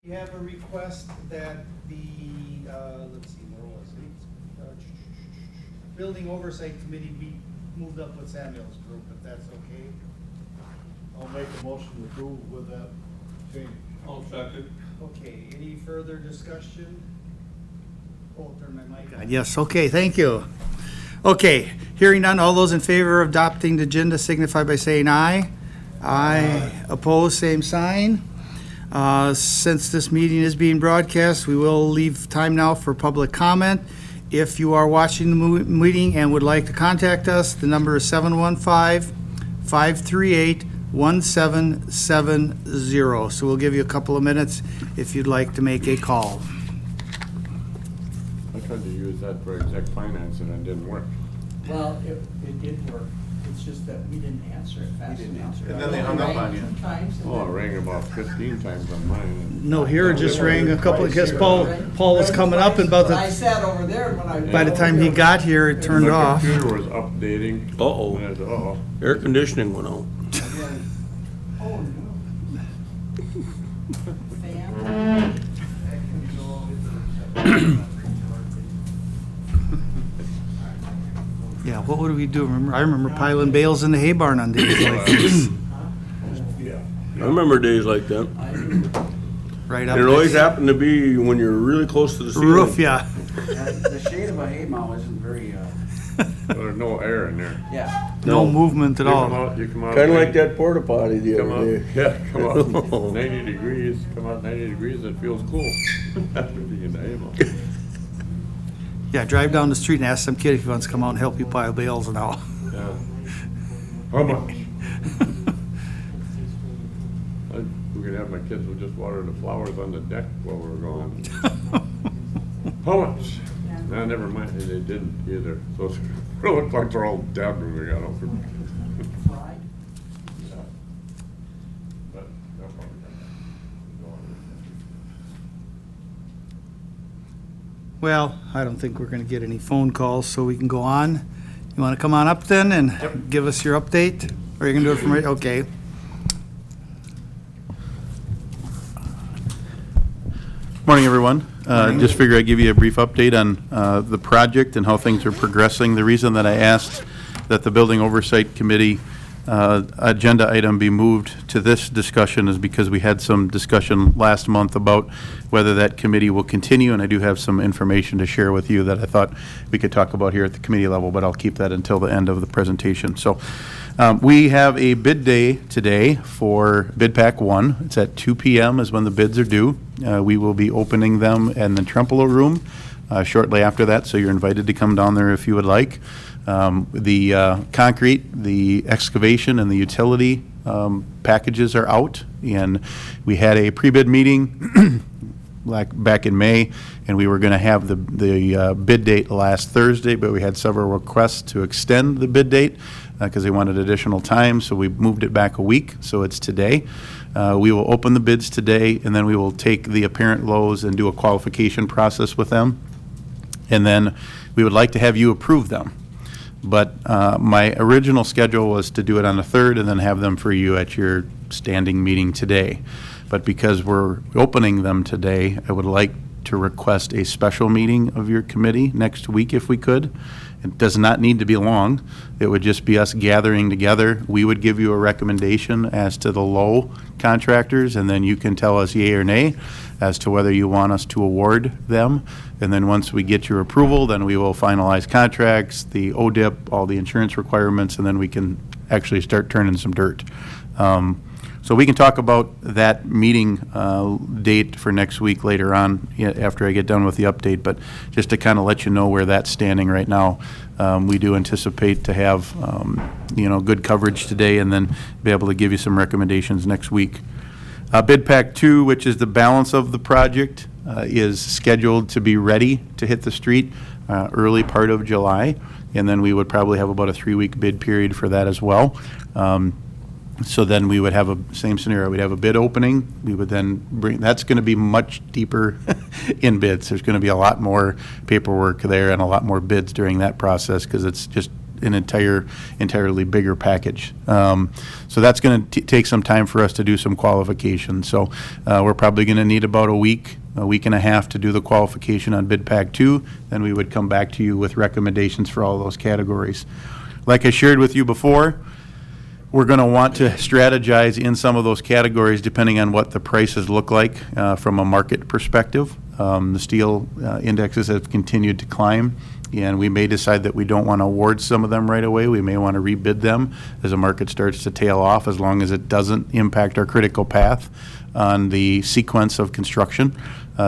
We have a request that the, let's see, where was it? Building Oversight Committee be moved up with Samuel's group, if that's okay. I'll make a motion to approve with that change. I'll second. Okay, any further discussion? Oh, turn my mic on. Yes, okay, thank you. Okay, hearing none, all those in favor of adopting the agenda signify by saying aye. Aye. Opposed, same sign. Since this meeting is being broadcast, we will leave time now for public comment. If you are watching the meeting and would like to contact us, the number is 715-538-1770. So we'll give you a couple of minutes if you'd like to make a call. I tried to use that for exec finance and it didn't work. Well, it did work, it's just that we didn't answer it fast enough. And then they hung up on you. Oh, it rang about 15 times on mine. No, here it just rang a couple, because Paul was coming up and about I the, sat over there when I. by the time he got here, it turned My off. computer was updating. And I said, uh-oh. Air conditioning went out. Oh, no. Fan. Yeah, what would we do? I remember piling bales in the hay barn on days like this. I remember days like that. Right And up it always next happened to be when you're really close to the ceiling. roof, yeah. The shade of a hay mow isn't very, There's no air in there. yeah. No movement at You come all. out, you come out. Kind of like 90 that porta potty the Come out, other day. yeah, come out 90 degrees, come out 90 degrees, it feels cool. After being in the hay mow. Yeah, drive down the street and ask some kid if he wants to come out and help you pile bales and all. Yeah. How much? We're gonna have my kids will just water the flowers on the deck while we're gone. How much? No, never mind, they didn't either, so it looked like they're all dead when we got over. Fried. But they'll probably go on. Well, I don't think we're gonna get any phone calls, so we can go on. You wanna come on up then and give us your update? Or you can do it from right, okay. Morning, everyone. Just figure I'd give you a brief update on the project and how things are progressing. The reason that I asked that the Building Oversight Committee agenda item be moved to this discussion is because we had some discussion last month about whether that committee will continue, and I do have some information to share with you that I thought we could talk about here at the committee level, but I'll keep that until the end of the presentation. So we have a bid day today for Bid Pack 1. It's at 2 p.m. is when the bids are due. We will be opening them in the Trempealeau room shortly after that, so you're invited to come down there if you would like. The concrete, the excavation, and the utility packages are out, and we had a pre-bid meeting back in May, and we were going to have the bid date last Thursday, but we had several requests to extend the bid date because they wanted additional time, so we moved it back a week, so it's today. We will open the bids today, and then we will take the apparent lows and do a qualification process with them, and then we would like to have you approve them. But my original schedule was to do it on the 3rd and then have them for you at your standing meeting today. But because we're opening them today, I would like to request a special meeting of your committee next week if we could. It does not need to be long. It would just be us gathering together. We would give you a recommendation as to the low contractors, and then you can tell us yay or nay as to whether you want us to award them. And then once we get your approval, then we will finalize contracts, the ODIP, all the insurance requirements, and then we can actually start turning some dirt. So we can talk about that meeting date for next week later on after I get done with the update, but just to kind of let you know where that's standing right now. We do anticipate to have good coverage today and then be able to give you some recommendations next week. Bid Pack 2, which is the balance of the project, is scheduled to be ready to hit the street early part of July, and then we would probably have about a 3-week bid period for that as well. So then we would have a same scenario. We'd have a bid opening. We would then bring, that's going to be much deeper in bids. There's going to be a lot more paperwork there and a lot more bids during that process because it's just an entirely bigger package. So that's going to take some time for us to do some qualification. So we're probably going to need about a week and a half to do the qualification on bid pack 2. Then we would come back to you with recommendations for all those categories. Like I shared with you before, we're going to want to strategize in some of those categories depending on what the prices look like from a market perspective. The steel indexes have continued to climb, and we may decide that we don't want to award some of them right away. We may want to rebid them as the market starts to tail off, as long as it doesn't impact our critical path on the sequence of construction.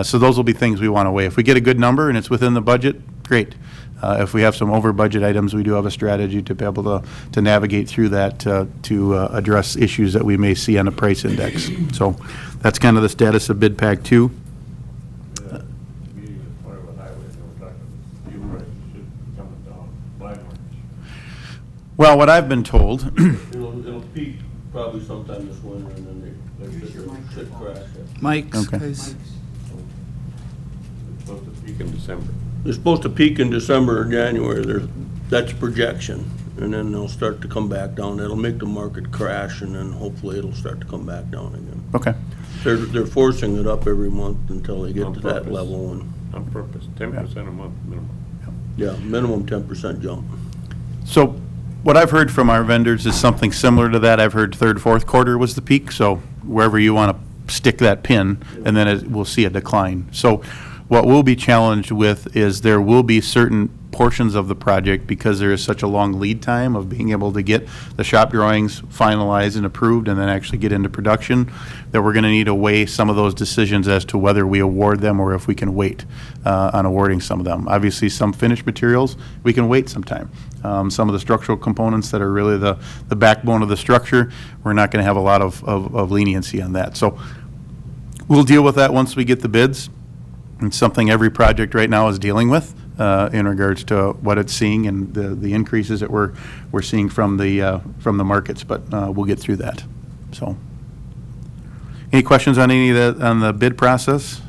So those will be things we want to weigh. If we get a good number and it's within the budget, great. If we have some over budget items, we do have a strategy to be able to navigate through that to address issues that we may see on a price index. So that's kind of the status of bid pack 2. Yeah, meeting is part of a highway, and we're talking fuel prices should be coming down by March. Well, what I've been told, It'll peak probably sometime this winter, and then they should crash. Mike, Okay. please. It's supposed to peak in December. They're supposed to peak in December or January. That's projection, and then they'll start to come back down. It'll make the market crash, and then hopefully it'll start to come back down again. okay. They're forcing it up every month until they get On to that purpose. level, and, On purpose, 10% a month minimum. yeah, minimum 10% jump. So what I've heard from our vendors is something similar to that. I've heard third, fourth quarter was the peak, so wherever you want to stick that pin, and then we'll see a decline. So what we'll be challenged with is there will be certain portions of the project, because there is such a long lead time of being able to get the shop drawings finalized and approved and then actually get into production, that we're going to need to weigh some of those decisions as to whether we award them or if we can wait on awarding some of them. Obviously, some finished materials, we can wait some time. Some of the structural components that are really the backbone of the structure, we're not going to have a lot of leniency on that. So we'll deal with that once we get the bids. It's something every project right now is dealing with in regards to what it's seeing and the increases that we're seeing from the markets, but we'll get through that. So, any questions on any of that on the bid process?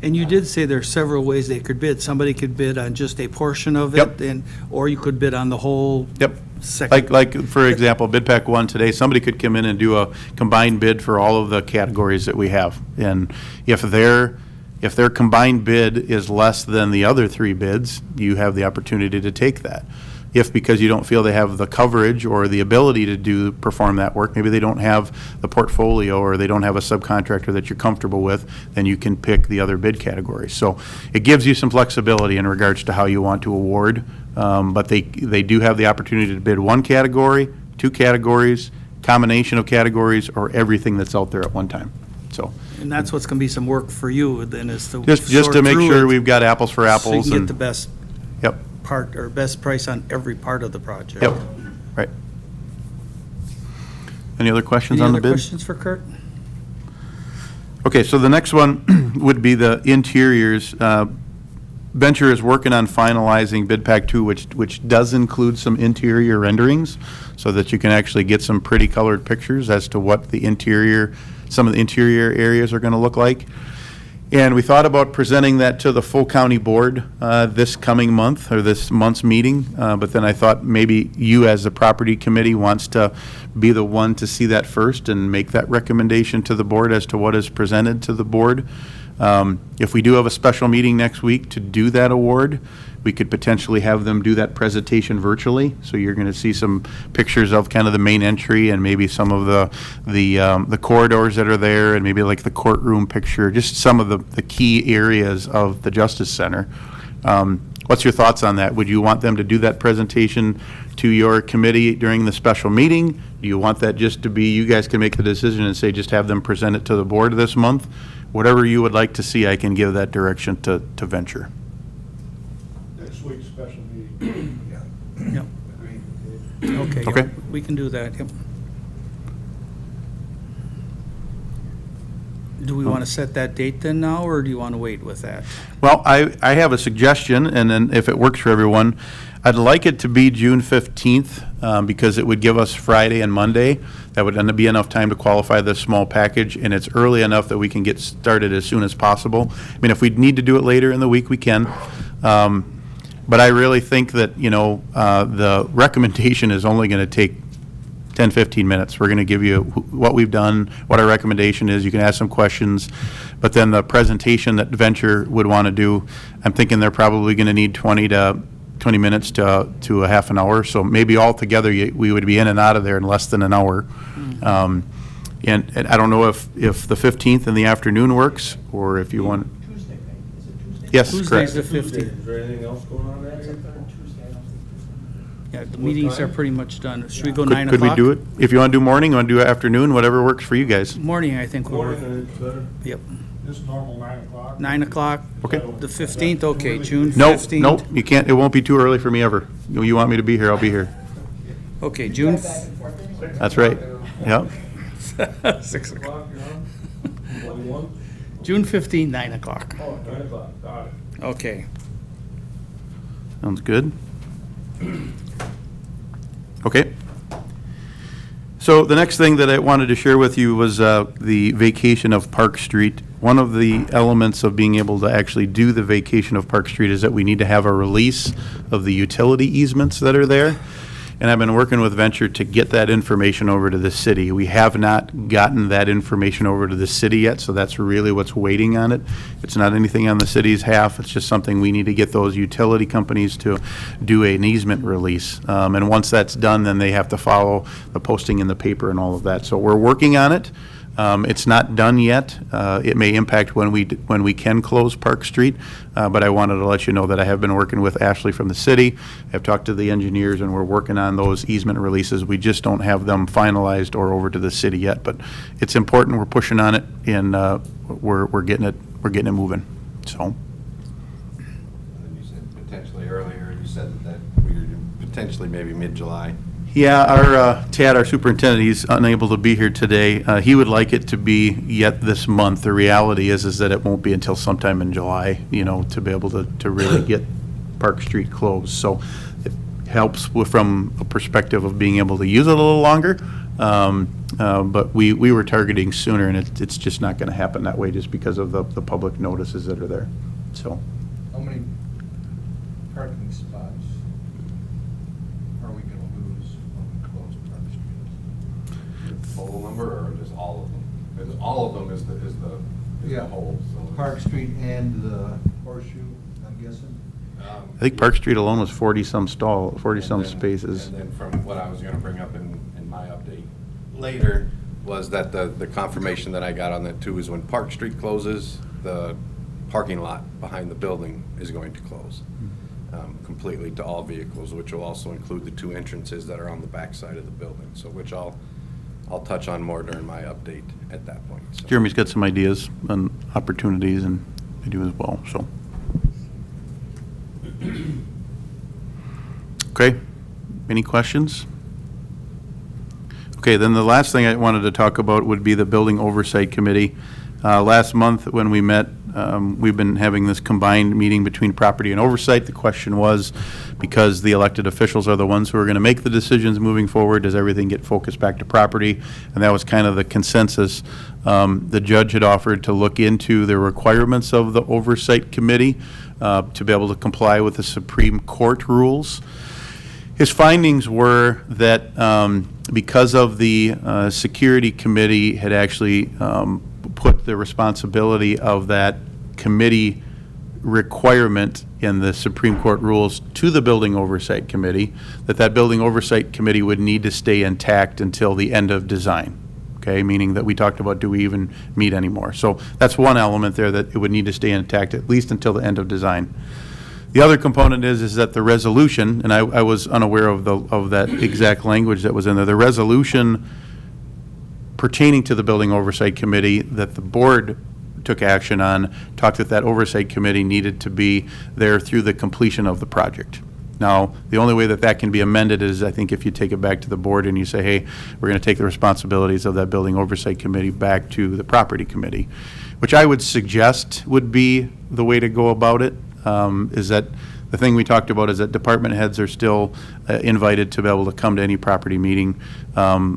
And you did say there are several ways they could bid. Somebody could bid on just a portion of Yep. it, or you could bid on the whole Yep. section. Like for example, bid pack 1 today, somebody could come in and do a combined bid for all of the categories that we have, and if their combined bid is less than the other 3 bids, you have the opportunity to take that. If because you don't feel they have the coverage or the ability to perform that work, maybe they don't have the portfolio or they don't have a subcontractor that you're comfortable with, then you can pick the other bid categories. So it gives you some flexibility in regards to how you want to award, but they do have the opportunity to bid 1 category, 2 categories, combination of categories, or everything that's out there at one time. So And that's what's going to be some work for you then, is to just sort to make through sure it we've got apples for so you apples. can get And the best Yep, part, or best price on every part of the project. yep, right. Any other questions Any on the other bid? questions for Kurt? Okay, so the next one would be the interiors. Venture is working on finalizing bid pack 2, which does include some interior renderings, so that you can actually get some pretty colored pictures as to what some of the interior areas are going to look like. And we thought about presenting that to the full county board this coming month, or this month's meeting, but then I thought maybe you as the property committee wants to be the one to see that first and make that recommendation to the board as to what is presented to the board. If we do have a special meeting next week to do that award, we could potentially have them do that presentation virtually. So you're going to see some pictures of kind of the main entry and maybe some of the corridors that are there, and maybe like the courtroom picture, just some of the key areas of the Justice Center. What's your thoughts on that? Would you want them to do that presentation to your committee during the special meeting? Do you want that just to be, you guys can make the decision and say, just have them present it to the board this month? Whatever you would like to see, I can give that direction to Venture. Next week's special meeting. Yep. Okay. Okay. Yep, we can do that, yep. Do we want to set that date then now, or do you want to wait with that? Well, I have a suggestion, and then if it works for everyone, I'd like it to be June 15th, because it would give us Friday and Monday. That would end up be enough time to qualify this small package, and it's early enough that we can get started as soon as possible. I mean, if we need to do it later in the week, we can. But I really think that, the recommendation is only going to take 10, 15 minutes. We're going to give you what we've done, what our recommendation is. You can ask some questions. But then the presentation that Venture would want to do, I'm thinking they're probably going to need 20 minutes to a half an hour. So maybe altogether we would be in and out of there in less than an hour. And I don't know if the 15th in the afternoon works, or if you want. Tuesday, right? Is it Tuesday? Yes, Tuesday's correct. the 15th. Is there anything else going on that That's a day? third Tuesday, I don't think. Yeah, the meetings are pretty much done. Should we go Could 9 o'clock? could we do it? If you want to do morning, you want to do afternoon, whatever works for you guys. Morning, I think will work. Morning, it's better. Yep. Just normal 9 o'clock. 9 o'clock. Okay. The 15th, okay, June Nope, 15th. nope, you can't, it won't be too early for me ever. You want me to be here, I'll be here. Okay, June. That's right, yep. 6 o'clock. O'clock, you're on? 21? June 15th, 9 o'clock. Oh, 9 o'clock, got it. Okay. Sounds good. Okay. So the next thing that I wanted to share with you was the vacation of Park Street. One of the elements of being able to actually do the vacation of Park Street is that we need to have a release of the utility easements that are there. And I've been working with Venture to get that information over to the city. We have not gotten that information over to the city yet, so that's really what's waiting on it. It's not anything on the city's half, it's just something we need to get those utility companies to do an easement release. And once that's done, then they have to follow the posting in the paper and all of that. So we're working on it. It's not done yet. It may impact when we can close Park Street, but I wanted to let you know that I have been working with Ashley from the city. I've talked to the engineers, and we're working on those easement releases. We just don't have them finalized or over to the city yet, but it's important. We're pushing on it, and we're getting it moving. So. And you said potentially earlier, you said that we were potentially maybe mid-July. Yeah, our Tad, our superintendent, he's unable to be here today. He would like it to be yet this month. The reality is that it won't be until sometime in July, to be able to really get Park Street closed. So it helps from a perspective of being able to use it a little longer. But we were targeting sooner, and it's just not going to happen that way just because of the public notices that are there. So. How many parking spots are we gonna lose when we close Park Street? The total number, or just all of them? Because all of them is the whole, so. Park Street and the Horseshoe, I'm guessing? I think Park Street alone was 40-some spaces. And then from what I was gonna bring up in my update later, was that the confirmation that I got on that too is when Park Street closes, the parking lot behind the building is going to close completely to all vehicles, which will also include the two entrances that are on the back side of the building, so which I'll touch on more during my update at that point. So. Jeremy's got some ideas on opportunities, and I do as well, so. Okay, any questions? Okay, then the last thing I wanted to talk about would be the Building Oversight Committee. Last month when we met, we've been having this combined meeting between Property and Oversight. The question was, because the elected officials are the ones who are going to make the decisions moving forward, does everything get focused back to property? And that was kind of the consensus. The judge had offered to look into the requirements of the Oversight Committee to be able to comply with the Supreme Court rules. His findings were that because of the Security Committee had actually put the responsibility of that committee requirement in the Supreme Court rules to the Building Oversight Committee, that Building Oversight Committee would need to stay intact until the end of design. Okay, meaning that we talked about, do we even meet anymore? So that's one element there, that it would need to stay intact at least until the end of design. The other component is that the resolution, and I was unaware of that exact language that was in there, the resolution pertaining to the Building Oversight Committee that the board took action on, talked that Oversight Committee needed to be there through the completion of the project. Now, the only way that can be amended is, I think, if you take it back to the board and you say, hey, we're going to take the responsibilities of that Building Oversight Committee back to the Property Committee, which I would suggest would be the way to go about it, is that the thing we talked about is that department heads are still invited to be able to come to any property meeting.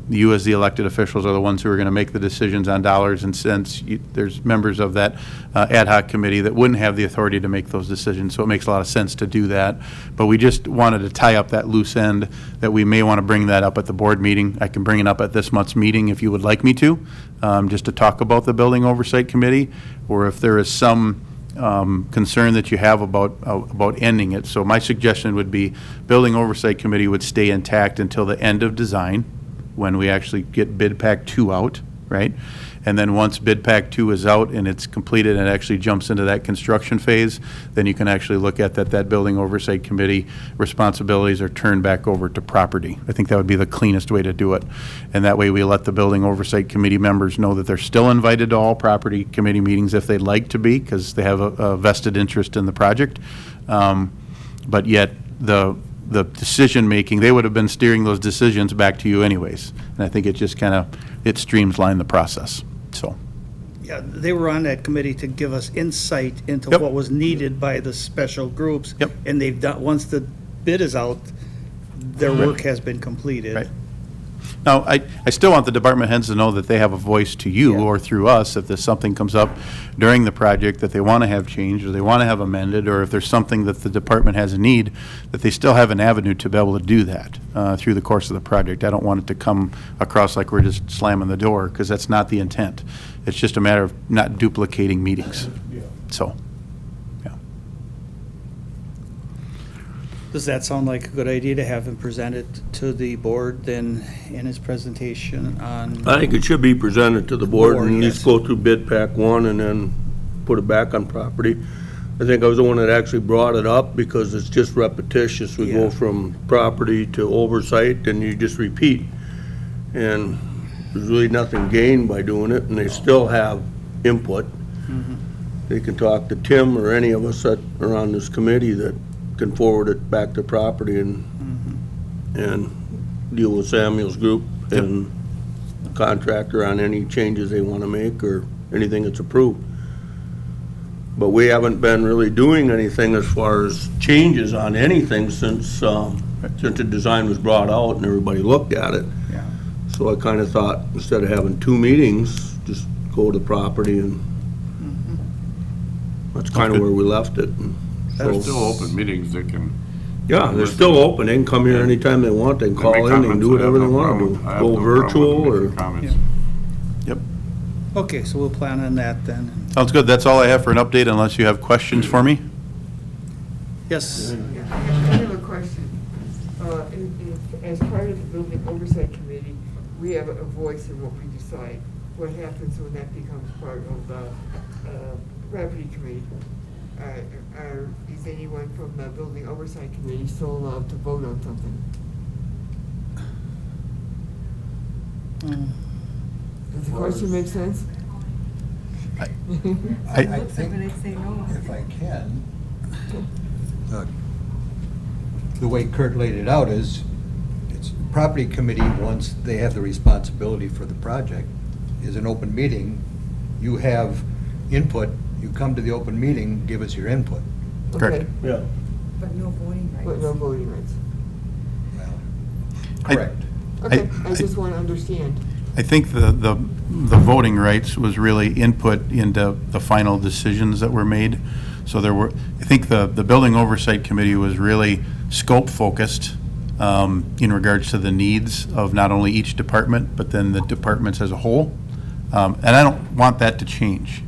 You as the elected officials are the ones who are going to make the decisions on dollars and cents. There's members of that ad hoc committee that wouldn't have the authority to make those decisions, so it makes a lot of sense to do that. But we just wanted to tie up that loose end, that we may want to bring that up at the board meeting. I can bring it up at this month's meeting if you would like me to, just to talk about the Building Oversight Committee, or if there is some concern that you have about ending it. So my suggestion would be Building Oversight Committee would stay intact until the end of design, when we actually get bid pack 2 out, right? And then once bid pack 2 is out and it's completed and it actually jumps into that construction phase, then you can actually look at that Building Oversight Committee responsibilities are turned back over to property. I think that would be the cleanest way to do it. And that way we let the Building Oversight Committee members know that they're still invited to all property committee meetings if they'd like to be, because they have a vested interest in the project. But yet the decision-making, they would have been steering those decisions back to you anyways. And I think it just it streamlined the process, so. Yeah, they were on that committee to give us insight into Yep. what was needed by the special groups. Yep. And they've done, once the bid is out, their work has been completed. Right. Now, I still want the department heads to know that they have a voice to you Yeah. or through us if there's something comes up during the project that they want to have changed or they want to have amended, or if there's something that the department has a need, that they still have an avenue to be able to do that through the course of the project. I don't want it to come across like we're just slamming the door, because that's not the intent. It's just a matter of not duplicating meetings. So, yeah. Does that sound like a good idea to have him present it to the board then in his presentation on? I think it should be presented to the board Board, and at least yes. go through bid pack 1 and then put it back on property. I think I was the one that actually brought it up because it's just repetitious. We go Yeah. from property to oversight and you just repeat. And there's really nothing gained by doing it, and they still have input. They can talk to Tim or any of us that are on this committee that can forward it back to property and deal with Samuel's group and contractor on any changes they want to make or anything that's approved. But we haven't been really doing anything as far as changes on anything since the design was brought out and everybody looked at it. Yeah. So I kind of thought, instead of having 2 meetings, just go to property, and that's kind of where we left it. And There's so- still open meetings that can. Yeah, they're still open, they can come here anytime they want, they can call in, they can do whatever they want to do. Go virtual or, Comments. Yep. Okay, so we'll plan on that then. Sounds good. That's all I have for an update, unless you have questions for me. Yes, I have a question. As part of the Building Oversight Committee, we have a voice in what we decide. What happens when that becomes part of the Property Committee? Is anyone from the Building Oversight Committee still allowed to vote on something? Does the question make sense? I think, if I can, the way Kurt laid it out is, it's property committee, once they have the responsibility for the project, is an open meeting. You have input, you come to the open meeting, give us your input. Correct. Okay, yeah. But no voting rights. but no voting rights. Well, I- correct. Okay, I just want to understand. I think the voting rights was really input into the final decisions that were made. So I think the Building Oversight Committee was really scope-focused in regards to the needs of not only each department, but then the departments as a whole. And I don't want that to change.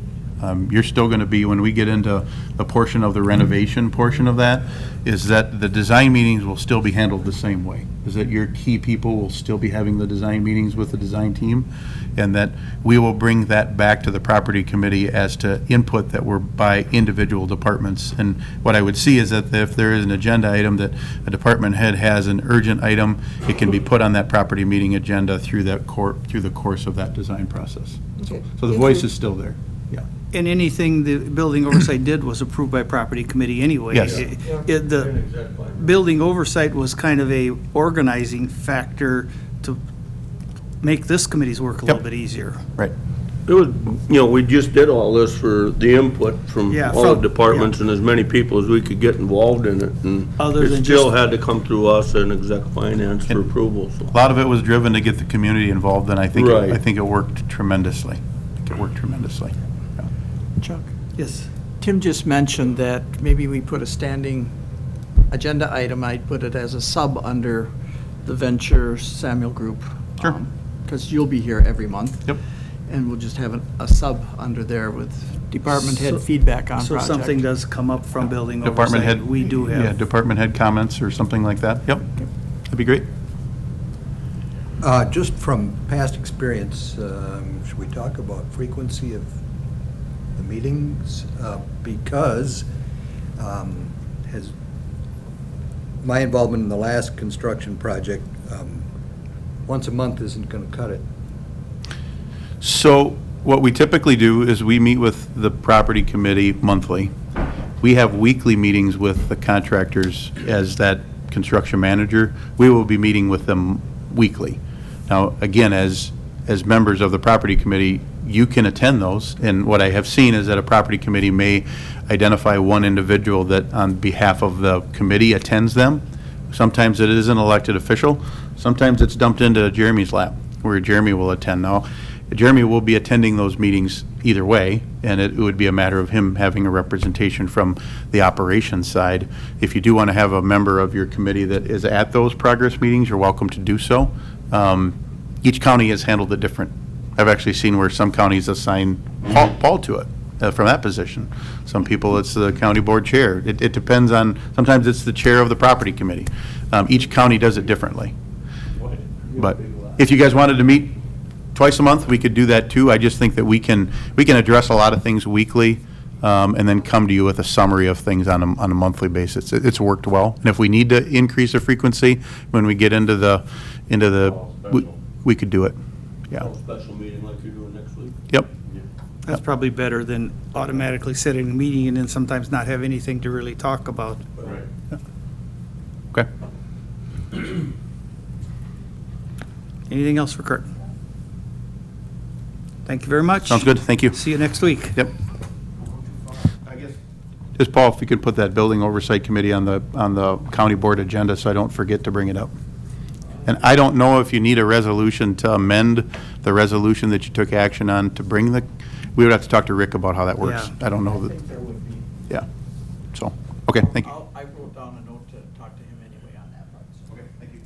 You're still going to be, when we get into the portion of the renovation portion of that, is that the design meetings will still be handled the same way. Is that your key people will still be having the design meetings with the design team, and that we will bring that back to the property committee as to input that were by individual departments. And what I would see is that if there is an agenda item that a department head has an urgent item, it can be put on that property meeting agenda through the course of that design process. Okay. So the voice is still there, yeah. and anything the Building Oversight did was approved by Property Committee anyway. Yes. The Building Oversight was kind of a organizing factor to make this committee's work a little Yep. bit easier. Right. It was, we just did all this for the input from Yeah, all the from- departments and as many people as we could get involved in it. And Other it than still just- had to come through us and exec finance for approval, so. A lot of it was driven to get the community involved, and I think, Right. I think it worked tremendously. Yeah. Chuck, Yes. Tim just mentioned that maybe we put a standing agenda item, I'd put it as a sub under the Venture Samuel Group. Sure. Because you'll be here every month. Yep. And we'll just have a sub under there with department head So- feedback on So project. something does come up from building Department oversight, head. we do have. Yeah, department head comments or something like that. Yep, that'd be great. Just from past experience, should we talk about frequency of the meetings? Because has my involvement in the last construction project, once a month isn't going to cut it. So what we typically do is we meet with the property committee monthly. We have weekly meetings with the contractors as that construction manager. We will be meeting with them weekly. Now, again, as members of the property committee, you can attend those. And what I have seen is that a property committee may identify one individual that on behalf of the committee attends them. Sometimes it is an elected official. Sometimes it's dumped into Jeremy's lap, where Jeremy will attend. Now, Jeremy will be attending those meetings either way, and it would be a matter of him having a representation from the operations side. If you do want to have a member of your committee that is at those progress meetings, you're welcome to do so. Each county has handled it different. I've actually seen where some counties assign Paul to it from that position. Some people, it's the county board chair. It depends on, sometimes it's the chair of the property committee. Each county does it differently. But if you guys wanted to meet twice a month, we could do that too. I just think that we can address a lot of things weekly, and then come to you with a summary of things on a monthly basis. It's worked well. And if we need to increase the frequency when we get into the, we could do it. Yeah. Special meeting like you're doing next week? Yep. That's probably better than automatically setting a meeting and then sometimes not have anything to really talk about. Right. Okay. Anything else for Kurt? Thank you very much. Sounds good. Thank you. See you next week. Yep. I guess. Just Paul, if you could put that building oversight committee on the county board agenda so I don't forget to bring it up. And I don't know if you need a resolution to amend the resolution that you took action on to bring we would have to talk to Rick about how that works. Yeah. I don't know I that, think there would be. yeah. So, okay, thank you. I wrote down a note to talk to him anyway on that part. So. Okay, thank you.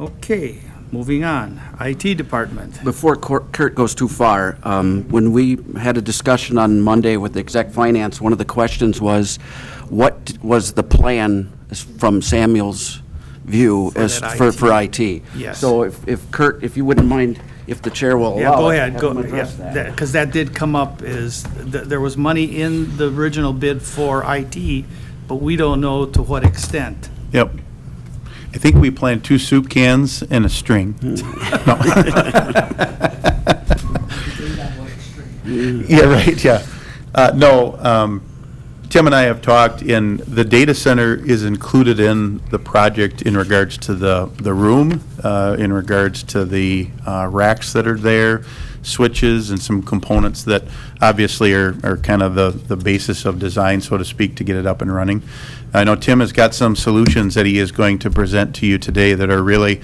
Okay, moving on. IT department. Before Kurt goes too far, when we had a discussion on Monday with exec finance, one of the questions was, what was the plan from Samuel's view For as that for IT? Yes. So if Kurt, if you wouldn't mind, if the chair will Yeah, allow go it, ahead, have go, him address yeah, that. because that did come up, there was money in the original bid for IT, but we don't know to what extent. Yep. I think we planned 2 soup cans and a string. No. Yeah, right, yeah. No, Tim and I have talked, and the data center is included in the project in regards to the room, in regards to the racks that are there, switches, and some components that obviously are kind of the basis of design, so to speak, to get it up and running. I know Tim has got some solutions that he is going to present to you today that are really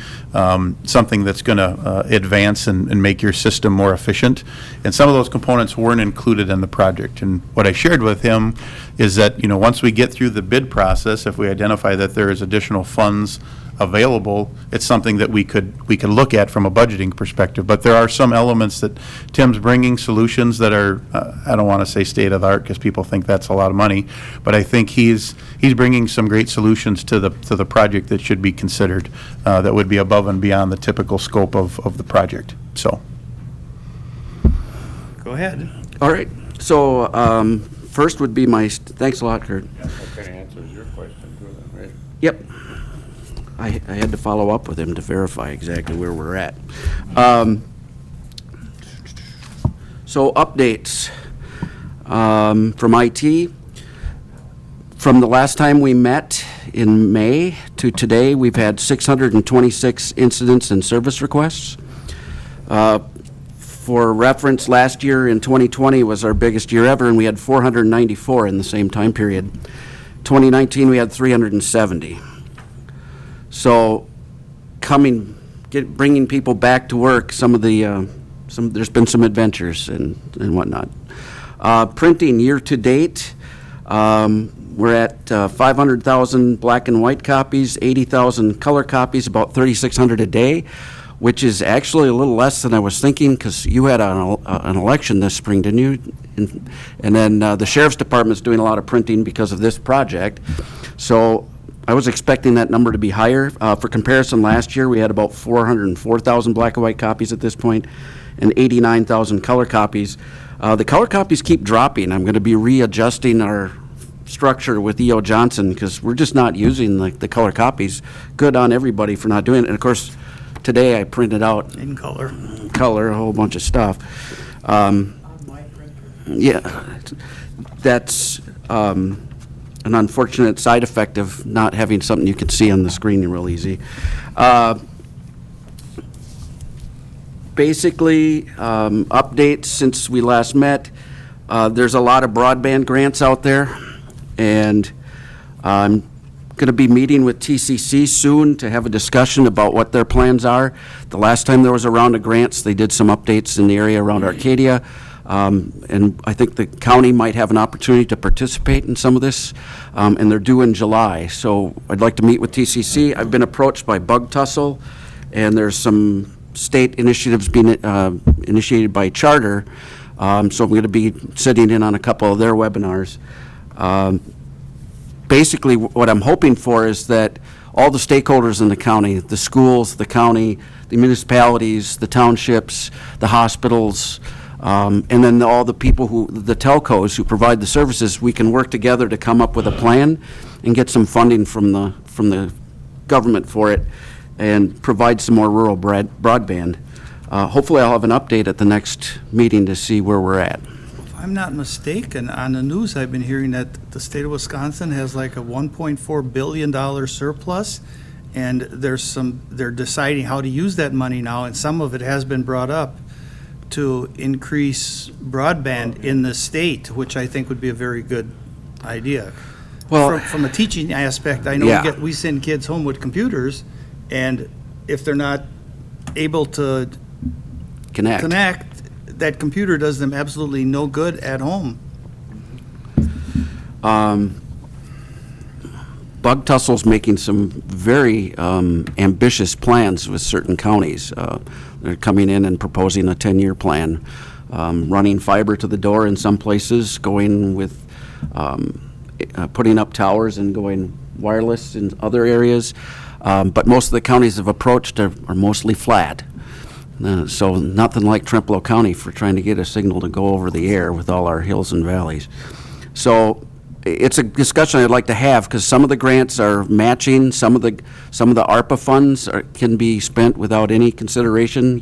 something that's going to advance and make your system more efficient. And some of those components weren't included in the project. And what I shared with him is that, once we get through the bid process, if we identify that there is additional funds available, it's something that we could look at from a budgeting perspective. But there are some elements that Tim's bringing, solutions that are, I don't want to say state of the art because people think that's a lot of money, but I think he's bringing some great solutions to the project that should be considered, that would be above and beyond the typical scope of the project. So. Go ahead. All right, so first would be thanks a lot, Kurt. Yeah, that kind of answers your question too, then, right? Yep. I had to follow up with him to verify exactly where we're at. So updates from IT. From the last time we met in May to today, we've had 626 incidents and service requests. For reference, last year in 2020 was our biggest year ever, and we had 494 in the same time period. 2019, we had 370. So bringing people back to work, there's been some adventures and whatnot. Printing year to date, we're at 500,000 black and white copies, 80,000 color copies, about 3,600 a day, which is actually a little less than I was thinking, because you had an election this spring, didn't you? And then the Sheriff's Department's doing a lot of printing because of this project. So I was expecting that number to be higher. For comparison, last year we had about 404,000 black and white copies at this point and 89,000 color copies. The color copies keep dropping. I'm going to be readjusting our structure with E.O. Johnson, because we're just not using the color copies. Good on everybody for not doing it. And of course, today I printed out In color. a whole bunch of stuff. Yeah, that's an unfortunate side effect of not having something you can see on the screen real easy. Basically, updates since we last met. There's a lot of broadband grants out there, and I'm going to be meeting with TCC soon to have a discussion about what their plans are. The last time there was a round of grants, they did some updates in the area around Arcadia, and I think the county might have an opportunity to participate in some of this, and they're due in July. So I'd like to meet with TCC. I've been approached by Bug Tussle, and there's some state initiatives being initiated by Charter, so I'm going to be sitting in on a couple of their webinars. Basically, what I'm hoping for is that all the stakeholders in the county, the schools, the county, the municipalities, the townships, the hospitals, and then all the people the telcos who provide the services, we can work together to come up with a plan and get some funding from the government for it and provide some more rural broadband. Hopefully I'll have an update at the next meeting to see where we're at. If I'm not mistaken, on the news, I've been hearing that the state of Wisconsin has like a $1.4 billion surplus, and they're deciding how to use that money now, and some of it has been brought up to increase broadband in the state, which I think would be a very good idea. Well, From a teaching aspect, I know Yeah. we send kids home with computers, and if they're not able to connect, that computer does them absolutely no good at home. Bug Tussle's making some very ambitious plans with certain counties. They're coming in and proposing a 10-year plan, running fiber to the door in some places, going with putting up towers and going wireless in other areas. But most of the counties have approached are mostly flat. So nothing like Trempealeau County for trying to get a signal to go over the air with all our hills and valleys. So it's a discussion I'd like to have, because some of the grants are matching, some of the ARPA funds can be spent without any consideration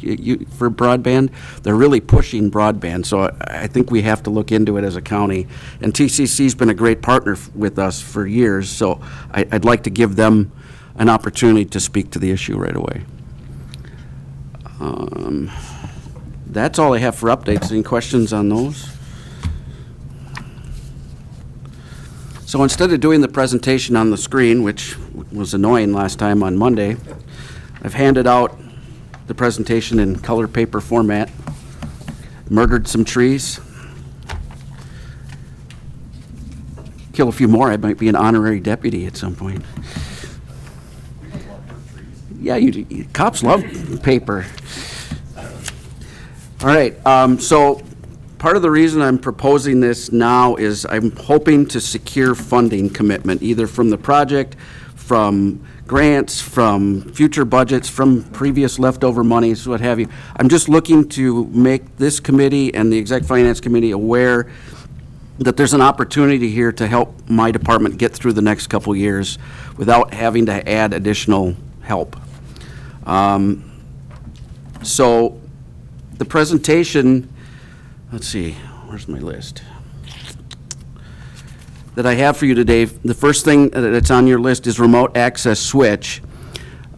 for broadband. They're really pushing broadband, so I think we have to look into it as a county. And TCC's been a great partner with us for years, so I'd like to give them an opportunity to speak to the issue right away. That's all I have for updates. Any questions on those? So instead of doing the presentation on the screen, which was annoying last time on Monday, I've handed out the presentation in color paper format, murdered some trees, kill a few more. I might be an honorary deputy at some point. Yeah, cops love paper. All right, so part of the reason I'm proposing this now is I'm hoping to secure funding commitment, either from the project, from grants, from future budgets, from previous leftover monies, what have you. I'm just looking to make this committee and the Exec Finance Committee aware that there's an opportunity here to help my department get through the next couple years without having to add additional help. So the presentation, let's see, where's my list that I have for you today? The first thing that's on your list is remote access switch.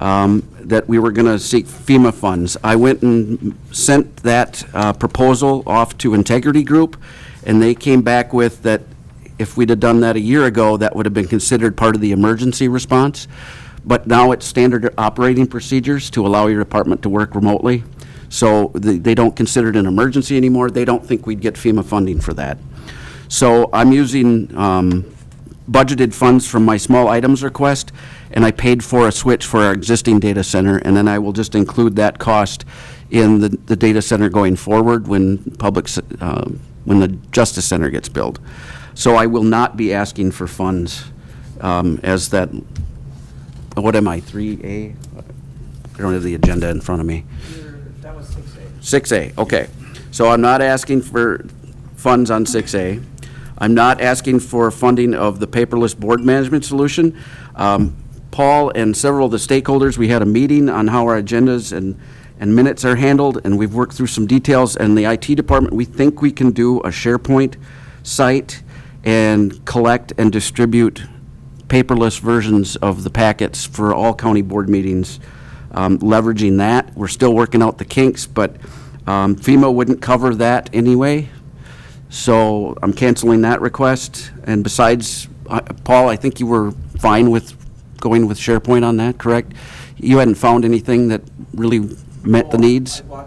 that we were going to seek FEMA funds. I went and sent that proposal off to Integrity Group, and they came back with that if we'd have done that a year ago, that would have been considered part of the emergency response. But now it's standard operating procedures to allow your department to work remotely. So they don't consider it an emergency anymore. They don't think we'd get FEMA funding for that. So I'm using budgeted funds from my small items request, and I paid for a switch for our existing data center, and then I will just include that cost in the data center going forward when when the Justice Center gets built. So I will not be asking for funds as that, what am I, 3A? I don't have the agenda in front of me. That was 6A. 6A, okay. So I'm not asking for funds on 6A. I'm not asking for funding of the paperless board management solution. Paul and several of the stakeholders, we had a meeting on how our agendas and minutes are handled, and we've worked through some details. And the IT department, we think we can do a SharePoint site and collect and distribute paperless versions of the packets for all county board meetings, leveraging that. We're still working out the kinks, but FEMA wouldn't cover that anyway, so I'm canceling that request. And besides, Paul, I think you were fine with going with SharePoint on that, correct? You hadn't found anything that really met the needs? I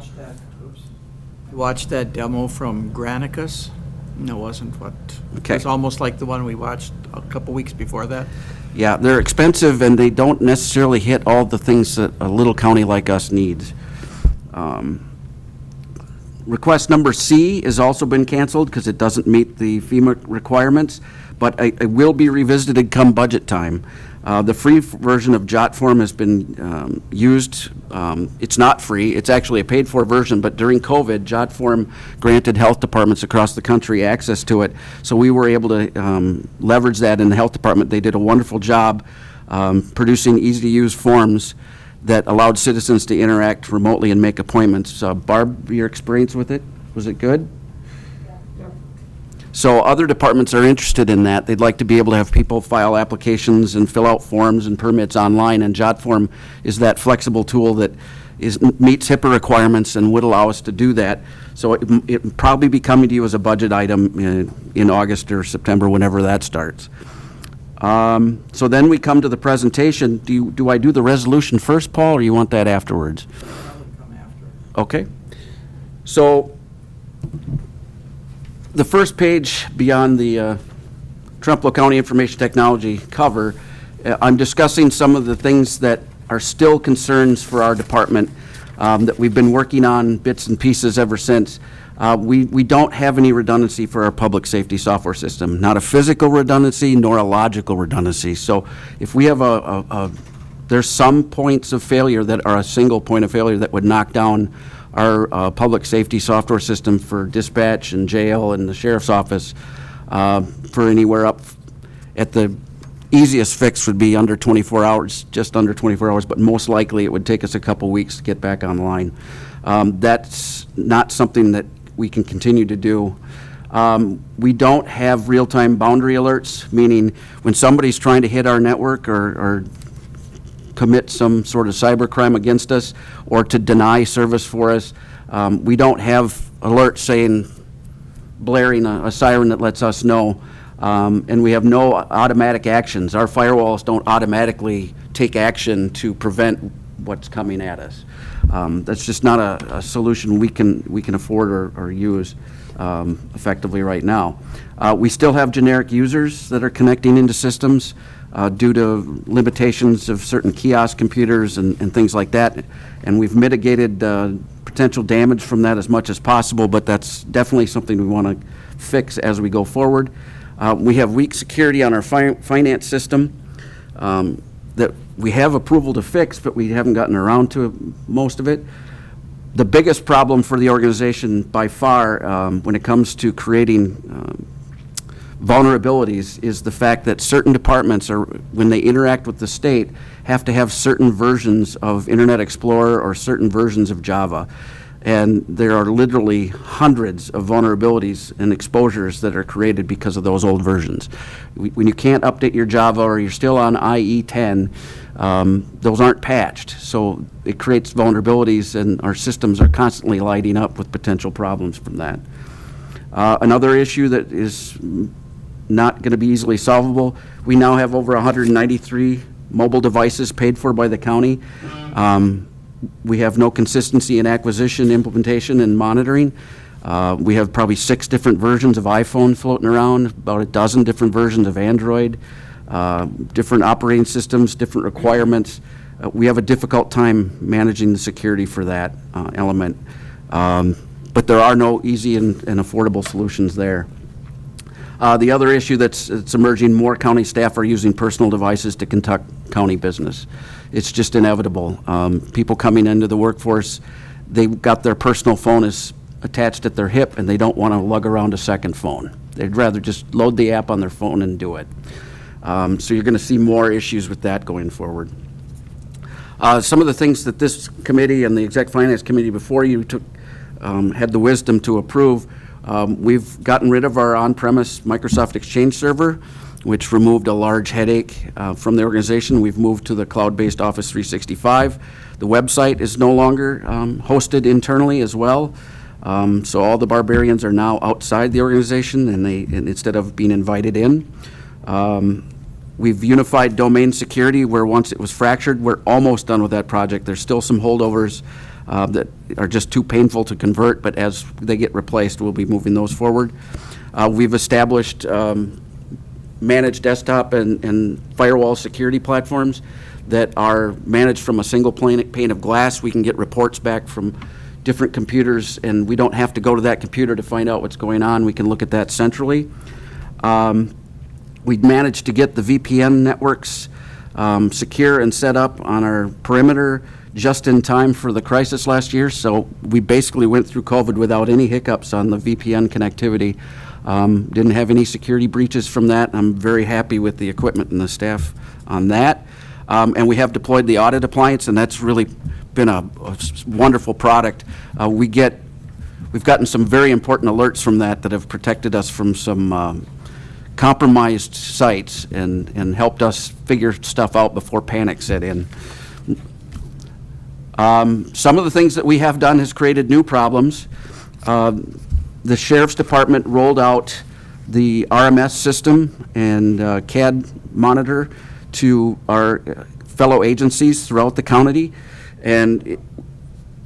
watched that demo from Granicus. And it wasn't what, Okay. it was almost like the one we watched a couple weeks before that. Yeah, they're expensive, and they don't necessarily hit all the things that a little county like us needs. Request number C has also been canceled because it doesn't meet the FEMA requirements, but it will be revisited come budget time. The free version of JotForm has been used. It's not free, it's actually a paid-for version, but during COVID, JotForm granted health departments across the country access to it, so we were able to leverage that in the health department. They did a wonderful job producing easy-to-use forms that allowed citizens to interact remotely and make appointments. Barb, your experience with it, was it good? So other departments are interested in that. They'd like to be able to have people file applications and fill out forms and permits online, and JotForm is that flexible tool that meets HIPAA requirements and would allow us to do that. So it will probably be coming to you as a budget item in August or September, whenever that starts. So then we come to the presentation. Do I do the resolution first, Paul, or you want that afterwards? That would come after. Okay. So the first page beyond the Trempealeau County Information Technology cover, I'm discussing some of the things that are still concerns for our department that we've been working on bits and pieces ever since. We don't have any redundancy for our public safety software system, not a physical redundancy nor a logical redundancy. So if we have there's some points of failure that are a single point of failure that would knock down our public safety software system for dispatch and jail and the sheriff's office for anywhere up at the easiest fix would be under 24 hours, just under 24 hours, but most likely it would take us a couple weeks to get back online. That's not something that we can continue to do. We don't have real-time boundary alerts, meaning when somebody's trying to hit our network or commit some sort of cybercrime against us or to deny service for us, we don't have alerts blaring a siren that lets us know, and we have no automatic actions. Our firewalls don't automatically take action to prevent what's coming at us. That's just not a solution we can afford or use effectively right now. We still have generic users that are connecting into systems due to limitations of certain kiosk computers and things like that, and we've mitigated potential damage from that as much as possible, but that's definitely something we want to fix as we go forward. We have weak security on our finance system that we have approval to fix, but we haven't gotten around to most of it. The biggest problem for the organization by far when it comes to creating vulnerabilities is the fact that certain departments, when they interact with the state, have to have certain versions of Internet Explorer or certain versions of Java. And there are literally hundreds of vulnerabilities and exposures that are created because of those old versions. When you can't update your Java or you're still on IE 10, those aren't patched. So it creates vulnerabilities, and our systems are constantly lighting up with potential problems from that. Another issue that is not going to be easily solvable, we now have over 193 mobile devices paid for by the county. We have no consistency in acquisition, implementation, and monitoring. We have probably 6 different versions of iPhone floating around, about a dozen different versions of Android, different operating systems, different requirements. We have a difficult time managing the security for that element. But there are no easy and affordable solutions there. The other issue that's emerging, more county staff are using personal devices to conduct county business. It's just inevitable. People coming into the workforce, they've got their personal phone is attached at their hip, and they don't want to lug around a second phone. They'd rather just load the app on their phone and do it. So you're going to see more issues with that going forward. Some of the things that this committee and the Exec Finance Committee before you had the wisdom to approve, we've gotten rid of our on-premise Microsoft Exchange server, which removed a large headache from the organization. We've moved to the cloud-based Office 365. The website is no longer hosted internally as well. So all the barbarians are now outside the organization, and instead of being invited in. We've unified domain security, where once it was fractured, we're almost done with that project. There's still some holdovers that are just too painful to convert, but as they get replaced, we'll be moving those forward. We've established managed desktop and firewall security platforms that are managed from a single pane of glass. We can get reports back from different computers, and we don't have to go to that computer to find out what's going on. We can look at that centrally. We've managed to get the VPN networks secure and set up on our perimeter just in time for the crisis last year. So we basically went through COVID without any hiccups on the VPN connectivity. Didn't have any security breaches from that. I'm very happy with the equipment and the staff on that. And we have deployed the audit appliance, and that's really been a wonderful product. We've gotten some very important alerts from that have protected us from some compromised sites and helped us figure stuff out before panic set in. Some of the things that we have done has created new problems. The Sheriff's Department rolled out the RMS system and CAD monitor to our fellow agencies throughout the county, and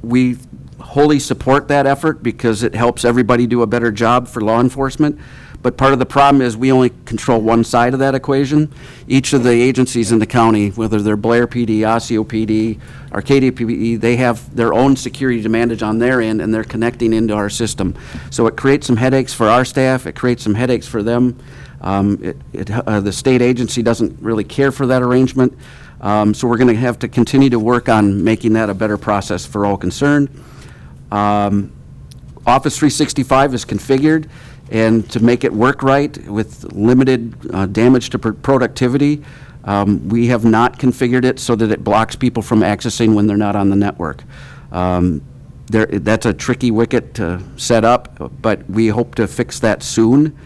we wholly support that effort because it helps everybody do a better job for law enforcement. But part of the problem is we only control one side of that equation. Each of the agencies in the county, whether they're Blair PD, Osseo PD, Arcadia PD, they have their own security to manage on their end, and they're connecting into our system. So it creates some headaches for our staff. It creates some headaches for them. The state agency doesn't really care for that arrangement. So we're going to have to continue to work on making that a better process for all concerned. Office 365 is configured, and to make it work right with limited damage to productivity, we have not configured it so that it blocks people from accessing when they're not on the network. That's a tricky wicket to set up, but we hope to fix that soon.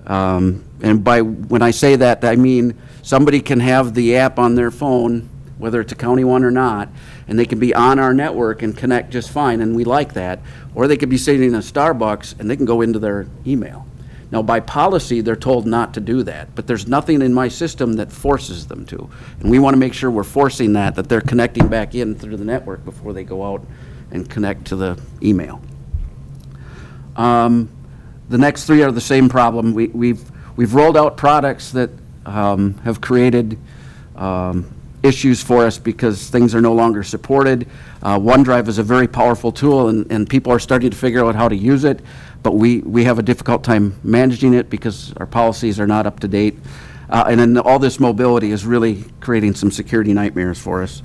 And when I say that, I mean somebody can have the app on their phone, whether it's a county one or not, and they can be on our network and connect just fine, and we like that. Or they could be sitting in a Starbucks and they can go into their email. Now, by policy, they're told not to do that, but there's nothing in my system that forces them to. And we want to make sure we're forcing that they're connecting back in through the network before they go out and connect to the email. The next three are the same problem. We've rolled out products that have created issues for us because things are no longer supported. OneDrive is a very powerful tool, and people are starting to figure out how to use it, but we have a difficult time managing it because our policies are not up to date. And then all this mobility is really creating some security nightmares for us.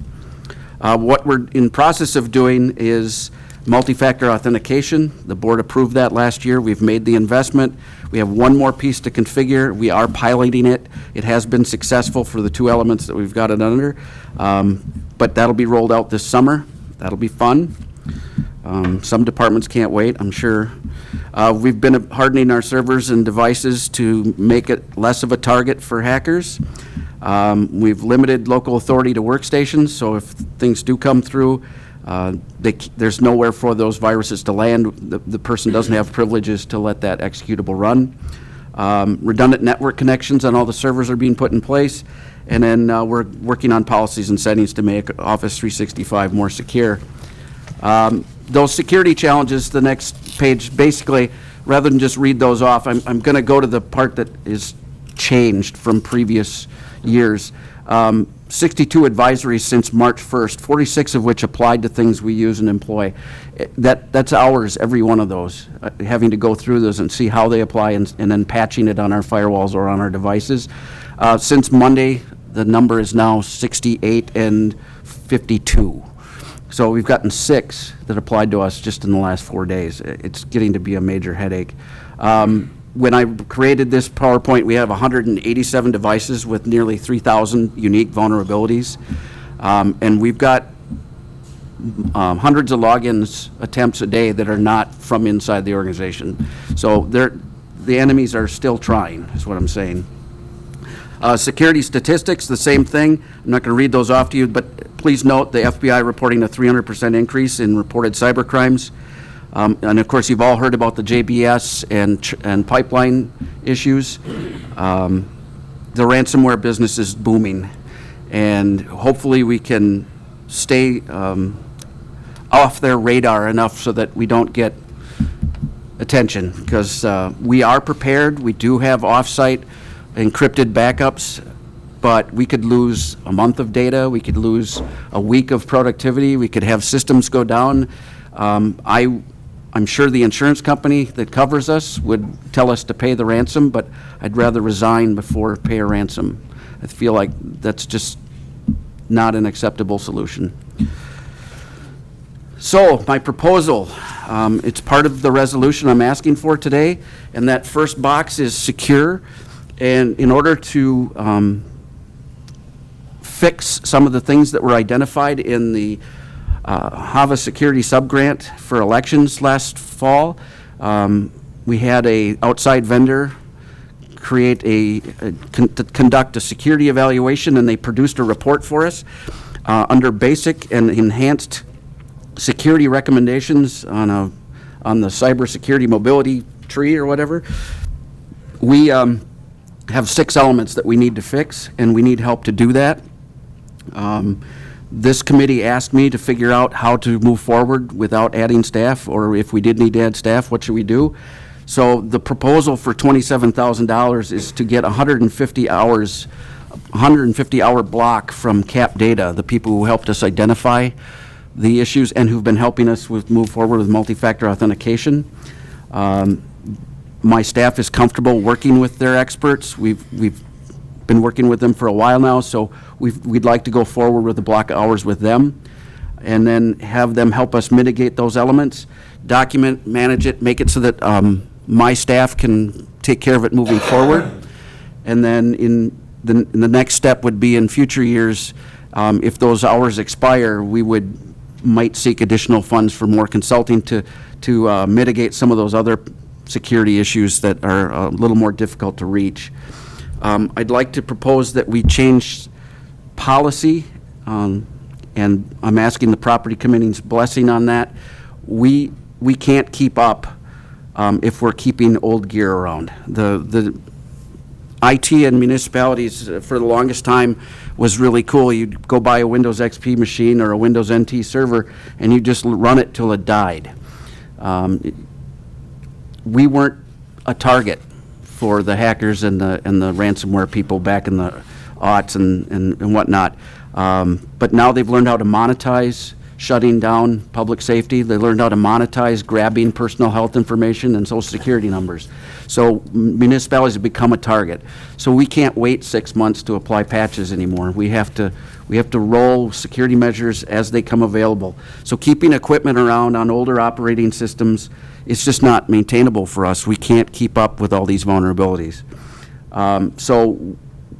What we're in process of doing is multi-factor authentication. The board approved that last year. We've made the investment. We have one more piece to configure. We are piloting it. It has been successful for the two elements that we've got it under, but that'll be rolled out this summer. That'll be fun. Some departments can't wait, I'm sure. We've been hardening our servers and devices to make it less of a target for hackers. We've limited local authority to workstations, so if things do come through, there's nowhere for those viruses to land. The person doesn't have privileges to let that executable run. Redundant network connections on all the servers are being put in place. And then we're working on policies and settings to make Office 365 more secure. Those security challenges, the next page, basically, rather than just read those off, I'm going to go to the part that is changed from previous years. 62 advisories since March 1st, 46 of which applied to things we use and employ. That's ours, every one of those, having to go through those and see how they apply and then patching it on our firewalls or on our devices. Since Monday, the number is now 68 and 52. So we've gotten 6 that applied to us just in the last 4 days. It's getting to be a major headache. When I created this PowerPoint, we have 187 devices with nearly 3,000 unique vulnerabilities. And we've got hundreds of logins attempts a day that are not from inside the organization. So the enemies are still trying, is what I'm saying. Security statistics, the same thing. I'm not going to read those off to you, but please note the FBI reporting a 300% increase in reported cyber crimes. And of course, you've all heard about the JBS and pipeline issues. The ransomware business is booming, and hopefully we can stay off their radar enough so that we don't get attention, because we are prepared. We do have off-site encrypted backups, but we could lose a month of data. We could lose a week of productivity. We could have systems go down. I'm sure the insurance company that covers us would tell us to pay the ransom, but I'd rather resign before pay a ransom. I feel like that's just not an acceptable solution. So my proposal, it's part of the resolution I'm asking for today, and that first box is secure. And in order to fix some of the things that were identified in the HAVA security subgrant for elections last fall, we had a outside vendor create conduct a security evaluation, and they produced a report for us under basic and enhanced security recommendations on the cybersecurity mobility tree or whatever. We have 6 elements that we need to fix, and we need help to do that. This committee asked me to figure out how to move forward without adding staff, or if we did need to add staff, what should we do? So the proposal for $27,000 is to get 150 hours, 150-hour block from CAP Data, the people who helped us identify the issues and who've been helping us move forward with multi-factor authentication. My staff is comfortable working with their experts. We've been working with them for a while now, so we'd like to go forward with a block of hours with them, and then have them help us mitigate those elements, document, manage it, make it so that my staff can take care of it moving forward. And then in the next step would be in future years, if those hours expire, we might seek additional funds for more consulting to mitigate some of those other security issues that are a little more difficult to reach. I'd like to propose that we change policy, and I'm asking the property committee's blessing on that. We can't keep up if we're keeping old gear around. The IT and municipalities for the longest time was really cool. You'd go buy a Windows XP machine or a Windows NT server, and you just run it till it died. We weren't a target for the hackers and the ransomware people back in the aughts and whatnot. But now they've learned how to monetize shutting down public safety. They learned how to monetize grabbing personal health information and social security numbers. So municipalities have become a target. So we can't wait 6 months to apply patches anymore. We have to roll security measures as they come available. So keeping equipment around on older operating systems, it's just not maintainable for us. We can't keep up with all these vulnerabilities. So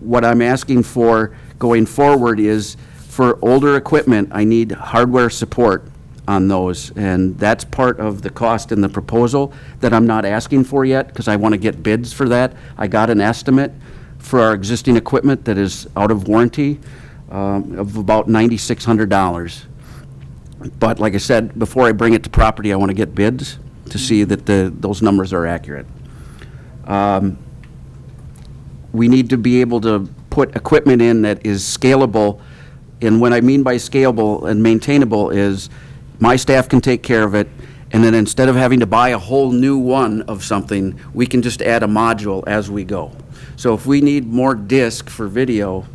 what I'm asking for going forward is, for older equipment, I need hardware support on those, and that's part of the cost in the proposal that I'm not asking for yet, because I want to get bids for that. I got an estimate for our existing equipment that is out of warranty of about $9,600. But like I said, before I bring it to property, I want to get bids to see that those numbers are accurate. We need to be able to put equipment in that is scalable, and what I mean by scalable and maintainable is my staff can take care of it, and then instead of having to buy a whole new one of something, we can just add a module as we go. So if we need more disk for video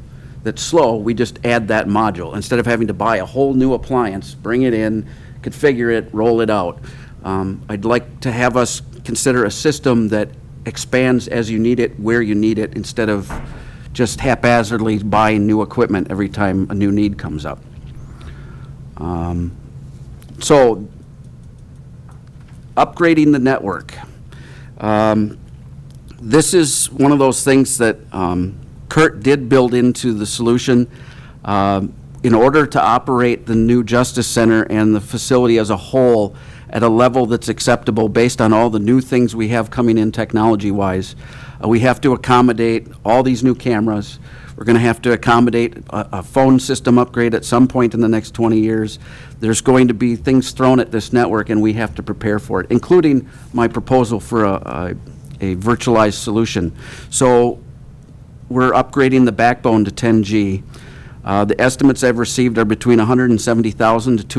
that's slow, we just add that module. Instead of having to buy a whole new appliance, bring it in, configure it, roll it out. I'd like to have us consider a system that expands as you need it, where you need it, instead of just haphazardly buying new equipment every time a new need comes up. So, upgrading the network. This is one of those things that Kurt did build into the solution. In order to operate the new Justice Center and the facility as a whole at a level that's acceptable based on all the new things we have coming in technology-wise, we have to accommodate all these new cameras. We're going to have to accommodate a phone system upgrade at some point in the next 20 years. There's going to be things thrown at this network, and we have to prepare for it, including my proposal for a virtualized solution. So we're upgrading the backbone to 10G. The estimates I've received are between $170,000 to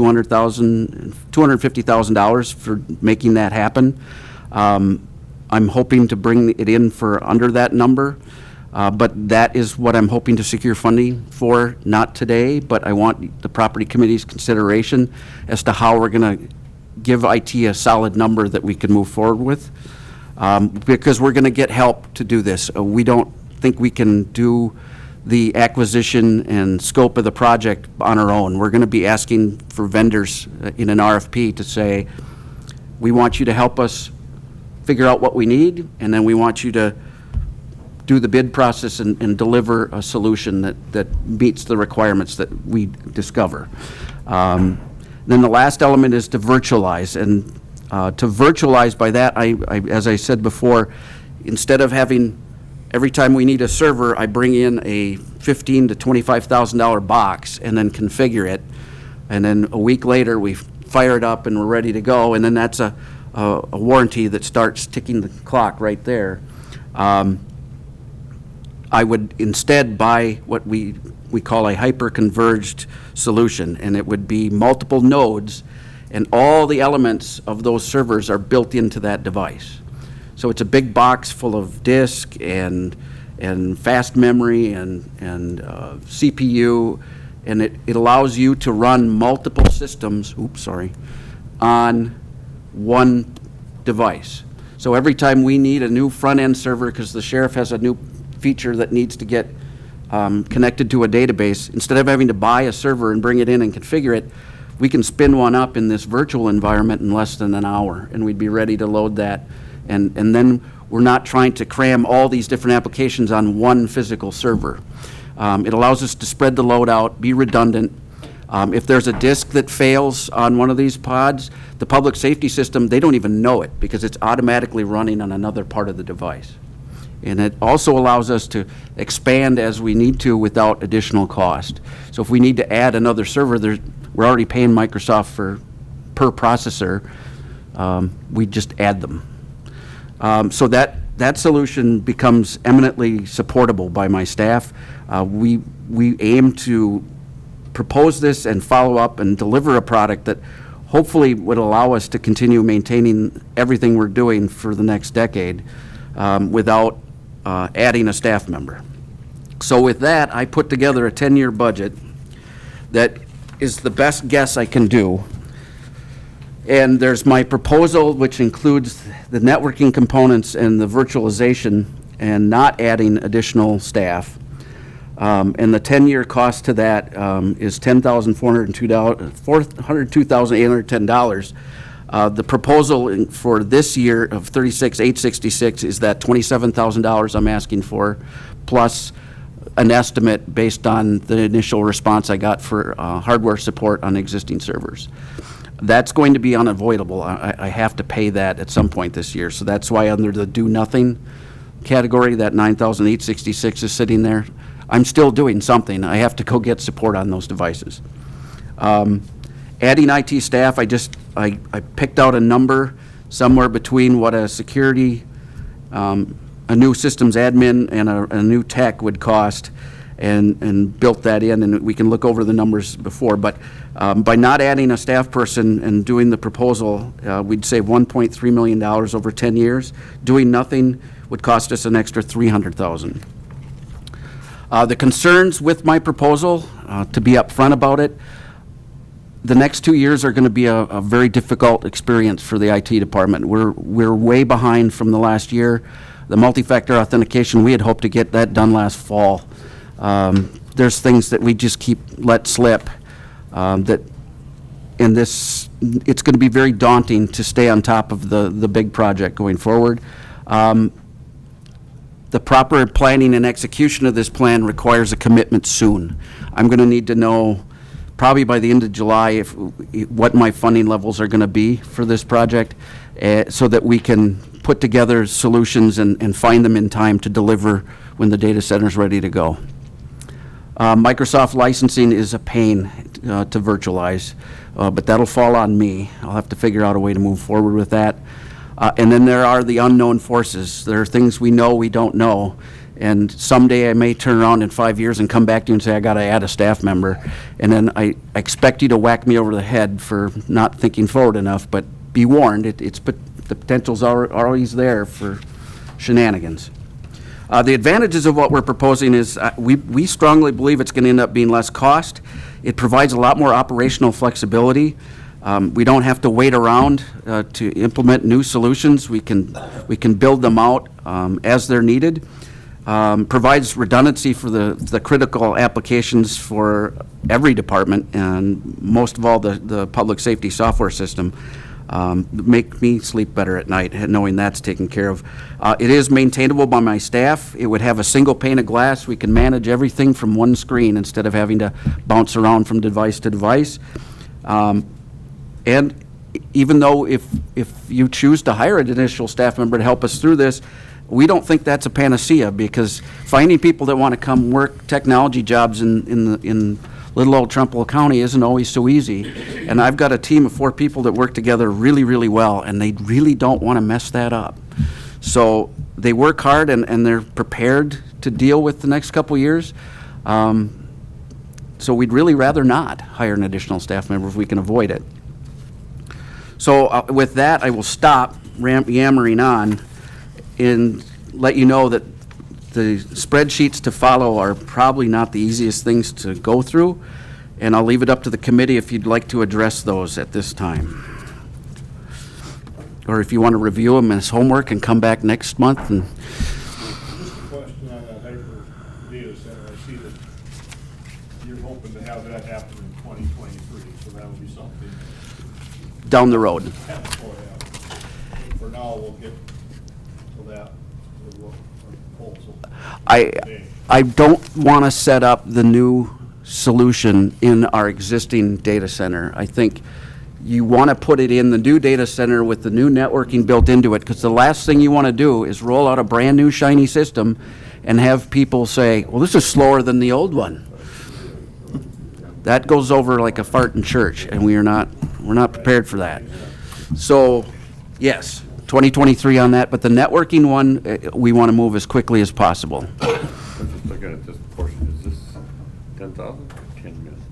$250,000 for making that happen. I'm hoping to bring it in for under that number, but that is what I'm hoping to secure funding for, not today, but I want the Property Committee's consideration as to how we're going to give IT a solid number that we can move forward with, because we're going to get help to do this. We don't think we can do the acquisition and scope of the project on our own. We're going to be asking for vendors in an RFP to say, we want you to help us figure out what we need, and then we want you to do the bid process and deliver a solution that meets the requirements that we discover. Then the last element is to virtualize, and to virtualize, by that, I as I said before, instead of having every time we need a server, I bring in a $15,000 to $25,000 box and then configure it, and then a week later we fire it up and we're ready to go, and then that's a warranty that starts ticking the clock right there. I would instead buy what we call a hyper-converged solution, and it would be multiple nodes, and all the elements of those servers are built into that device. So it's a big box full of disk and fast memory and CPU, and it allows you to run multiple systems, on one device. So every time we need a new front-end server because the sheriff has a new feature that needs to get connected to a database, instead of having to buy a server and bring it in and configure it, we can spin one up in this virtual environment in less than an hour, and we'd be ready to load that. And then we're not trying to cram all these different applications on one physical server. It allows us to spread the load out, be redundant. If there's a disk that fails on one of these pods, the public safety system, they don't even know it because it's automatically running on another part of the device. And it also allows us to expand as we need to without additional cost. So if we need to add another server, we're already paying Microsoft per processor. We just add them. So that solution becomes eminently supportable by my staff. We aim to propose this and follow up and deliver a product that hopefully would allow us to continue maintaining everything we're doing for the next decade without adding a staff member. So with that, I put together a 10-year budget that is the best guess I can do. And there's my proposal, which includes the networking components and the virtualization and not adding additional staff. And the 10-year cost to that is $402,810. The proposal for this year of $36,866 is that $27,000 I'm asking for, plus an estimate based on the initial response I got for hardware support on existing servers. That's going to be unavoidable. I have to pay that at some point this year. So that's why under the do nothing category, that $9,866 is sitting there. I'm still doing something. I have to go get support on those devices. Adding IT staff, I picked out a number somewhere between what a security, a new systems admin and a new tech would cost, and built that in, and we can look over the numbers before, but by not adding a staff person and doing the proposal, we'd save $1.3 million over 10 years. Doing nothing would cost us an extra $300,000. The concerns with my proposal, to be upfront about it, the next 2 years are going to be a very difficult experience for the IT department. We're way behind from the last year. The multi-factor authentication, we had hoped to get that done last fall. There's things that we just let slip, it's going to be very daunting to stay on top of the big project going forward. The proper planning and execution of this plan requires a commitment soon. I'm going to need to know probably by the end of July what my funding levels are going to be for this project, so that we can put together solutions and find them in time to deliver when the data center is ready to go. Microsoft licensing is a pain to virtualize, but that'll fall on me. I'll have to figure out a way to move forward with that. And then there are the unknown forces. There are things we know we don't know. And someday I may turn around in 5 years and come back to you and say, I got to add a staff member. And then I expect you to whack me over the head for not thinking forward enough, but be warned, the potential's always there for shenanigans. The advantages of what we're proposing is we strongly believe it's going to end up being less cost. It provides a lot more operational flexibility. We don't have to wait around to implement new solutions. We can build them out as they're needed. Provides redundancy for the critical applications for every department, and most of all the public safety software system. Make me sleep better at night knowing that's taken care of. It is maintainable by my staff. It would have a single pane of glass. We can manage everything from one screen instead of having to bounce around from device to device. And even though if you choose to hire an additional staff member to help us through this, we don't think that's a panacea, because finding people that want to come work technology jobs in little old Trempealeau County isn't always so easy. And I've got a team of 4 people that work together really, really well, and they really don't want to mess that up. So they work hard, and they're prepared to deal with the next couple years. So we'd really rather not hire an additional staff member if we can avoid it. So with that, I will stop yammering on and let you know that the spreadsheets to follow are probably not the easiest things to go through, and I'll leave it up to the committee if you'd like to address those at this time. Or if you want to review them as homework and come back next month. And Just a question on that hyper data center. I see that you're hoping to have that happen in 2023, so that'll be something. down the road. For now, we'll get to that with what our proposal. I don't want to set up the new solution in our existing data center. I think you want to put it in the new data center with the new networking built into it, because the last thing you want to do is roll out a brand new shiny system and have people say, well, this is slower than the old one. That goes over like a fart in church, and we're not prepared for that. So, yes, 2023 on that, but the networking one, we want to move as quickly as possible. I'm just looking at this portion. Is this 10,000 or 10 million?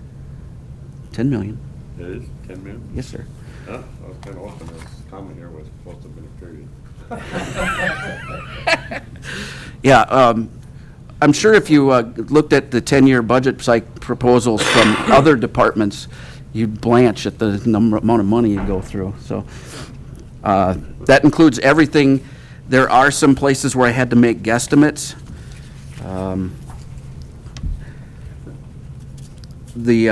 10 million. It is 10 million? Yes, sir. Huh? I was kind of hoping this comment here was supposed to have been a period. Yeah, I'm sure if you looked at the 10-year budget proposals from other departments, you'd blanch at the amount of money you go through. So that includes everything. There are some places where I had to make guesstimates. The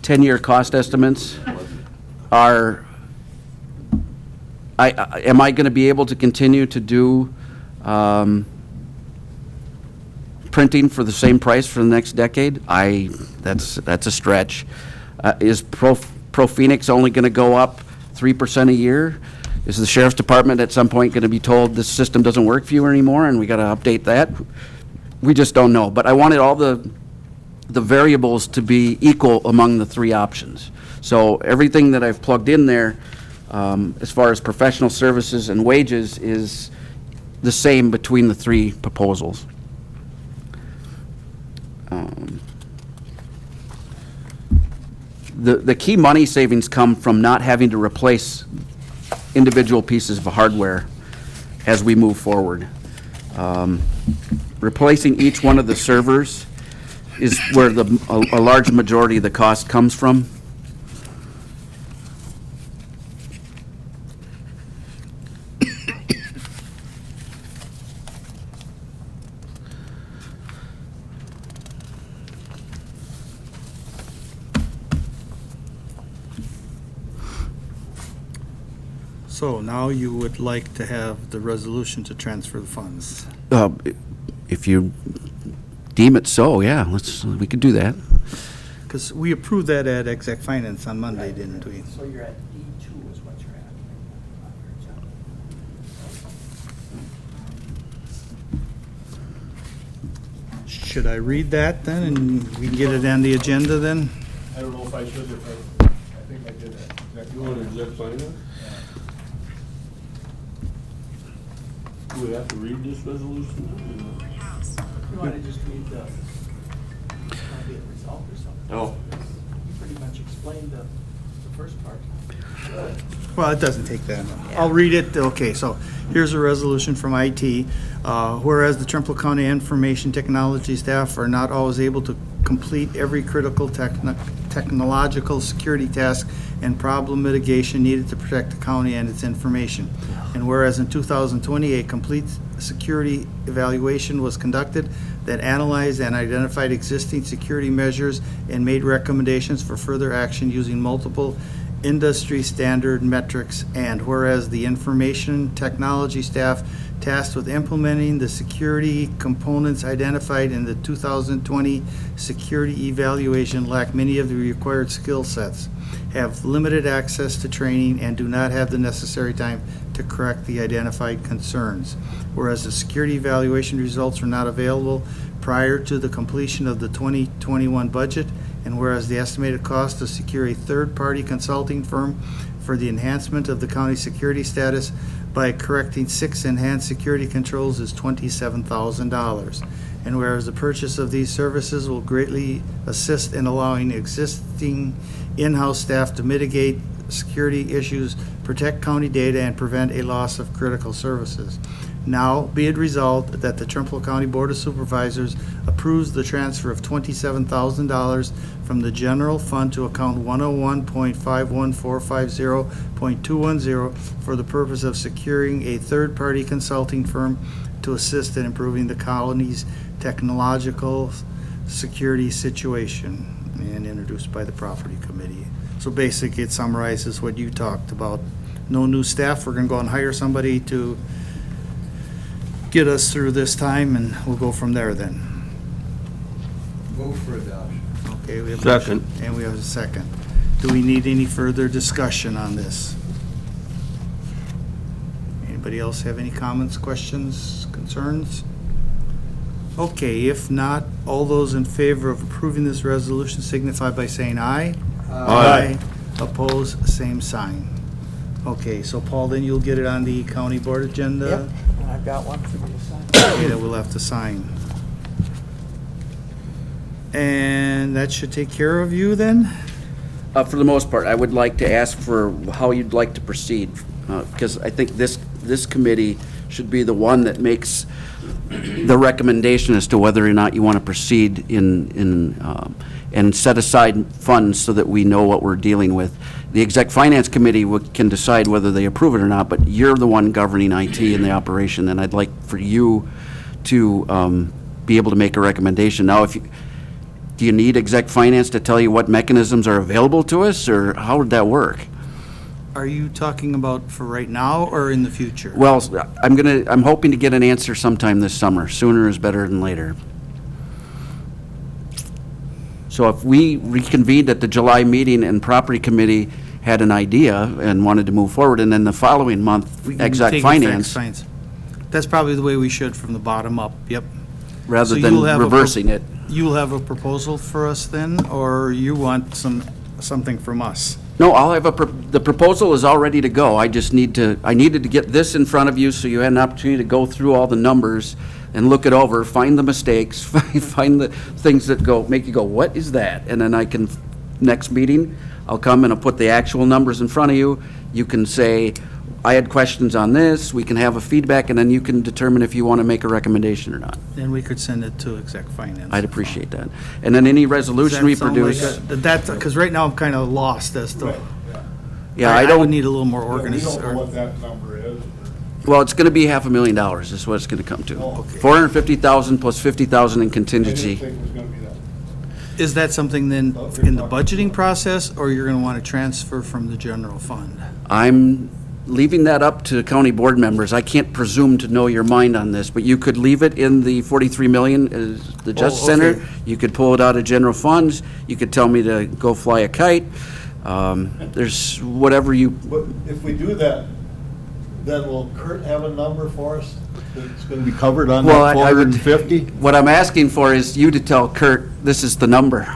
10-year cost estimates are, am I going to be able to continue to do printing for the same price for the next decade? That's a stretch. Is Pro Phoenix only going to go up 3% a year? Is the sheriff's department at some point going to be told this system doesn't work for you anymore and we got to update that? We just don't know. But I wanted all the variables to be equal among the three options. So everything that I've plugged in there, as far as professional services and wages, is the same between the three proposals. The key money savings come from not having to replace individual pieces of hardware as we move forward. Replacing each one of the servers is where a large majority of the cost comes from. So now you would like to have the resolution to transfer the funds. If you deem it so, yeah, we could do that. Because we approved that at Exec Finance on Monday, didn't we? So you're at D2 is what you're at. Should I read that then, and we can get it on the agenda then? I don't know if I should, I think I did that. Exactly. You want to exec finance? Do we have to read this resolution? You want to just read the result or something? Oh. You pretty much explained the first part. Well, it doesn't take that long. I'll read it. Okay, so here's a resolution from IT. Whereas the Trempealeau County Information Technology staff are not always able to complete every critical technological security task and problem mitigation needed to protect the county and its information. And whereas in 2020, a complete security evaluation was conducted that analyzed and identified existing security measures and made recommendations for further action using multiple industry standard metrics, and whereas the information technology staff tasked with implementing the security components identified in the 2020 security evaluation lack many of the required skill sets, have limited access to training, and do not have the necessary time to correct the identified concerns. Whereas the security evaluation results were not available prior to the completion of the 2021 budget, and whereas the estimated cost to secure a third-party consulting firm for the enhancement of the county security status by correcting 6 enhanced security controls is $27,000. And whereas the purchase of these services will greatly assist in allowing existing in-house staff to mitigate security issues, protect county data, and prevent a loss of critical services. Now be it resolved that the Trempealeau County Board of Supervisors approves the transfer of $27,000 from the general fund to account 101.51450.210 for the purpose of securing a third-party consulting firm to assist in improving the county's technological security situation, and introduced by the Property Committee. So basically, it summarizes what you talked about. No new staff. We're going to go and hire somebody to get us through this time, and we'll go from there then. Move for adoption. Okay, we have a Second. motion, and we have a second. Do we need any further discussion on this? Anybody else have any comments, questions, concerns? Okay, if not, all those in favor of approving this resolution signify by saying aye. Aye. Oppose, same sign. Okay, so Paul, then you'll get it on the county board agenda? Yep, and I've got one for you to sign. Okay, that we'll have to sign. And that should take care of you then? For the most part, I would like to ask for how you'd like to proceed, because I think this committee should be the one that makes the recommendation as to whether or not you want to proceed and set aside funds so that we know what we're dealing with. The Exec Finance Committee can decide whether they approve it or not, but you're the one governing IT and the operation, and I'd like for you to be able to make a recommendation. Now, do you need Exec Finance to tell you what mechanisms are available to us, or how would that work? Are you talking about for right now or in the future? Well, I'm hoping to get an answer sometime this summer. Sooner is better than later. So if we reconvened at the July meeting and property committee had an idea and wanted to move forward, and then the following month, We can exec take finance, finance. That's probably the way we should from the bottom up, yep. rather So than you'll have a reversing it. You'll have a proposal for us then, or you want something from us? No, I'll have the proposal is all ready to go. I just I needed to get this in front of you so you had an opportunity to go through all the numbers and look it over, find the mistakes, find the things that make you go, what is that? And then I can, next meeting, I'll come and I'll put the actual numbers in front of you. You can say, I had questions on this, we can have a feedback, and then you can determine if you want to make a recommendation or not. Then we could send it to exec finance. I'd appreciate that. And then any resolution we produce. Because right now I'm kind of lost as to, Yeah, I I would don't, need a little more Yeah, we organized. don't know what that number is. well, it's going to be $500,000 is what it's going to come to. Oh, okay. 450,000 plus 50,000 in I didn't contingency. think it was gonna be that. Is that something then in the budgeting process, or you're going to want to transfer from the general fund? I'm leaving that up to county board members. I can't presume to know your mind on this, but you could leave it in the 43 million, the Justice okay. Center. You could pull it out of general funds. You could tell me to go fly a kite. There's whatever you, But if we do that, then will Kurt have a number for us that's gonna be covered on Well, that I would- 450? what I'm asking for is you to tell Kurt, this is the number,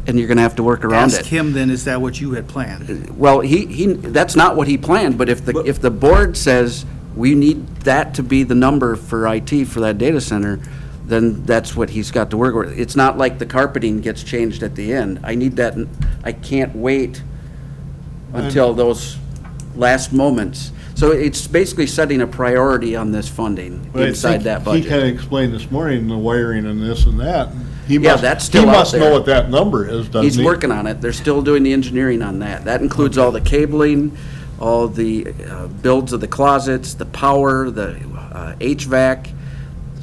and you're going to have to work around Ask it. him then, is that what you had planned? Well, that's not what he planned, but if the board says we need that to be the number for IT for that data center, then that's what he's got to work with. It's not like the carpeting gets changed at the end. I need that, I can't wait until those last moments. So it's basically setting a priority on this funding But I inside think that He budget. kinda explained this morning, the wiring and this and that. He Yeah, must- that's still He out must there. know what that number is, doesn't he? He's working on it. They're still doing the engineering on that. That includes all the cabling, all the builds of the closets, the power, the HVAC,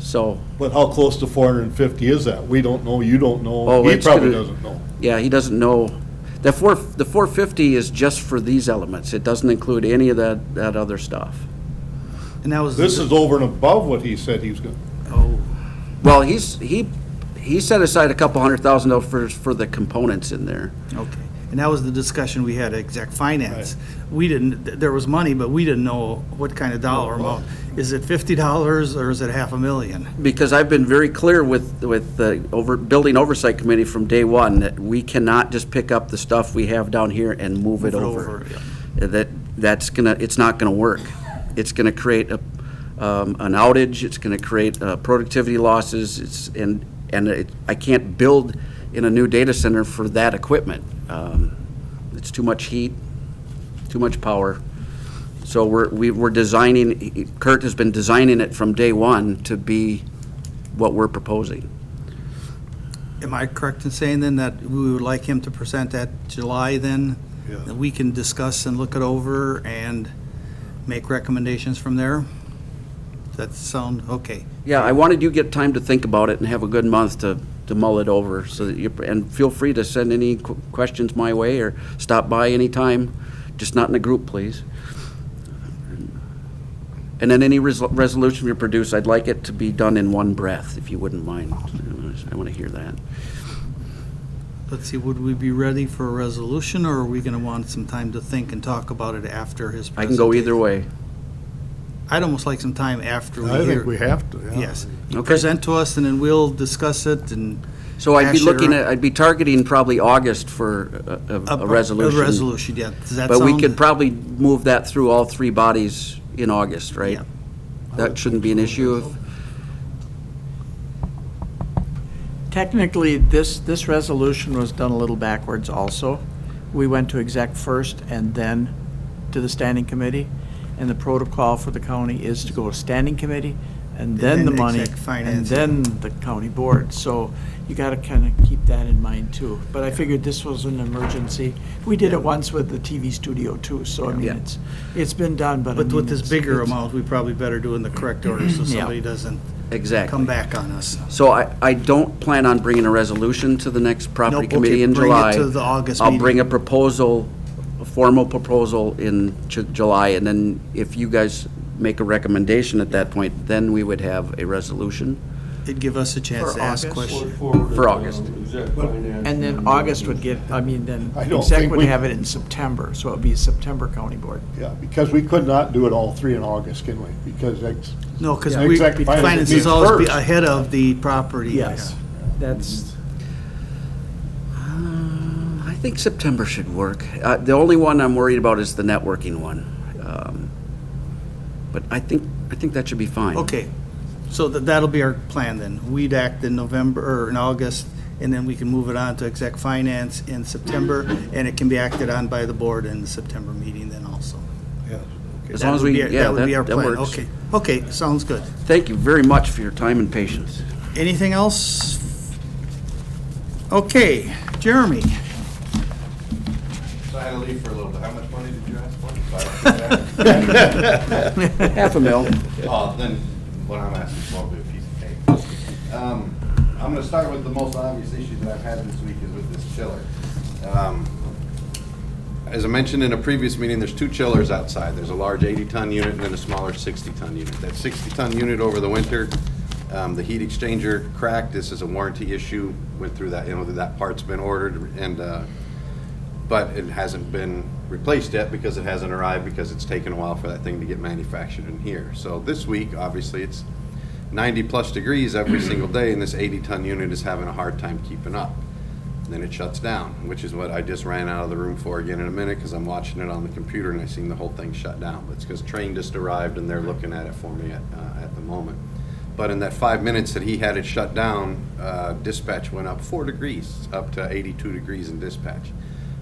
so, But how close to 450 is that? We don't know, you don't Oh, know, he it's probably gonna- doesn't know. yeah, he doesn't know. The 450 is just for these elements. It doesn't include any of that other stuff. And that was. This is over and above what he said he was gonna, Oh, Well, he set aside a couple $100,000 for the components in there. okay. And that was the discussion we had at exec finance. We didn't, there was money, but we didn't know what kind of dollar amount. Is it $50 or is it $500,000? Because I've been very clear with the Building Oversight Committee from day one that we cannot just pick up the stuff we have down here and move it over. It's not gonna work. It's gonna create an outage, it's gonna create productivity losses, I can't build in a new data center for that equipment. It's too much heat, too much power. So we're designing, Kurt has been designing it from day one to be what we're proposing. Am I correct in saying then that we would like him to present at July then? Yeah. That we can discuss and look it over and make recommendations from there? Does that sound, okay? Yeah, I wanted you to get time to think about it and have a good month to mull it over, so that and feel free to send any questions my way or stop by anytime, just not in a group, please. And then any resolution you produce, I'd like it to be done in one breath, if you wouldn't mind. I want to hear that. Let's see, would we be ready for a resolution, or are we gonna want some time to think and talk about it after his I presentation? can go either way. I'd almost like some time after we I hear. think we have to, yeah. Yes. You Okay. present to us, and then we'll discuss it and. So I'd be hash it looking around. at, I'd be targeting probably August for a resolution. A resolution, yeah. Does that But we sound- could probably move that through all three bodies in August, right? Yeah. That shouldn't be an issue. Technically, this resolution was done a little backwards also. We went to exec first and then to the standing committee. And the protocol for the county is to go to standing committee and then the then money exec and finance. then the county board. So you gotta kinda keep that in mind too. But I figured this was an emergency. We did it once with the TV studio too, so I mean, Yeah. it's been done, but I But mean, with this it's- bigger it's- amount, we probably better do in the correct order, so Yeah. somebody doesn't Exactly. come back on us. So I don't plan on bringing a resolution to the next property Nope, committee okay, in bring it July. to the August I'll meeting. bring a proposal, a formal proposal in July, and then if you guys make a recommendation at that point, then we would have a resolution. It'd give us a chance For to ask August? questions. For August. And then August would get, I mean, then I don't exec think would we- have it in September, so it'd be September county board. Yeah, because we could not do it all three in August, can we? Because that's, No, because Yeah, we, exec finance finance meets is always be first. ahead of the property. Yes, that's, I think September should work. The only one I'm worried about is the networking one. But I think that should be fine. Okay, so that'll be our plan then. We'd act in November, or in August, and then we can move it on to exec finance in September, and it can be acted on by the board in the September meeting then also. As long as we, yeah, That would be our that plan, works. okay. Okay, sounds good. Thank you very much for your time and patience. Anything else? Okay, Jeremy. So I had to leave for a little bit. How much money did you ask for? $500,000. Oh, then what I'm asking for will be a piece of cake. I'm gonna start with the most obvious issue that I've had this week is with this chiller. As I mentioned in a previous meeting, there's two chillers outside. There's a large 80-ton unit and then a smaller 60-ton unit. That 60-ton unit over the winter, the heat exchanger cracked. This is a warranty issue. Went through that, that part's been ordered, and but it hasn't been replaced yet because it hasn't arrived, because it's taken a while for that thing to get manufactured in here. So this week, obviously, it's 90+ degrees every single day, and this 80-ton unit is having a hard time keeping up. Then it shuts down, which is what I just ran out of the room for again in a minute, because I'm watching it on the computer and I seen the whole thing shut down. But it's because train just arrived and they're looking at it for me at the moment. But in that 5 minutes that he had it shut down, dispatch went up 4 degrees, up to 82 degrees in dispatch.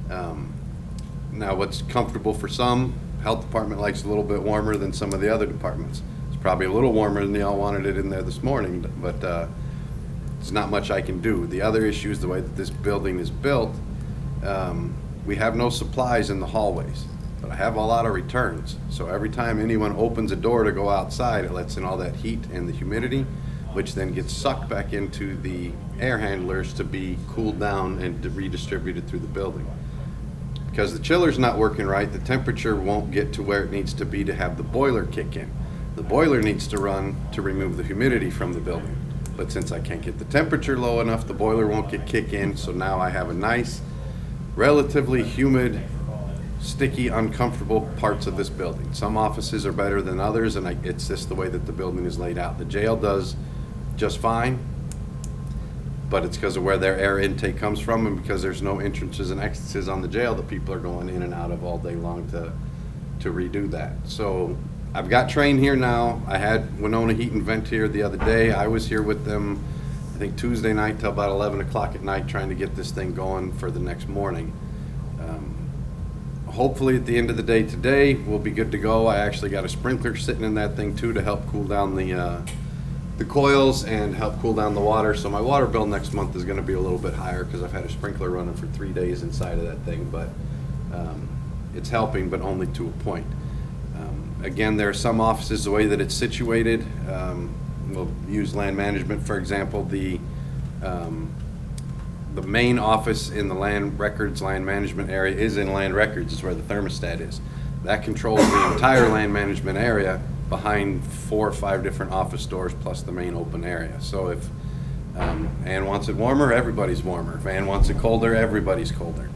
Now, what's comfortable for some, health department likes a little bit warmer than some of the other departments. It's probably a little warmer than y'all wanted it in there this morning, but there's not much I can do. The other issue is the way that this building is built. We have no supplies in the hallways, but I have a lot of returns. So every time anyone opens a door to go outside, it lets in all that heat and the humidity, which then gets sucked back into the air handlers to be cooled down and redistributed through the building. Because the chiller's not working right, the temperature won't get to where it needs to be to have the boiler kick in. The boiler needs to run to remove the humidity from the building. But since I can't get the temperature low enough, the boiler won't kick in, so now I have a nice, relatively humid, sticky, uncomfortable parts of this building. Some offices are better than others, and it's just the way that the building is laid out. The jail does just fine, but it's because of where their air intake comes from, and because there's no entrances and exits on the jail that people are going in and out of all day long to redo that. So I've got Train here now. I had Winona Heat and Vent here the other day. I was here with them, I think Tuesday night till about 11 o'clock at night, trying to get this thing going for the next morning. Hopefully at the end of the day today, we'll be good to go. I actually got a sprinkler sitting in that thing too to help cool down the coils and help cool down the water. So my water bill next month is going to be a little bit higher because I've had a sprinkler running for 3 days inside of that thing, but it's helping, but only to a point. Again, there are some offices, the way that it's situated, we'll use land management, for example. The main office in the land records, land management area is in land records, is where the thermostat is. That controls the entire land management area behind 4 or 5 different office doors plus the main open area. So if Ann wants it warmer, everybody's warmer. If Ann wants it colder, everybody's colder.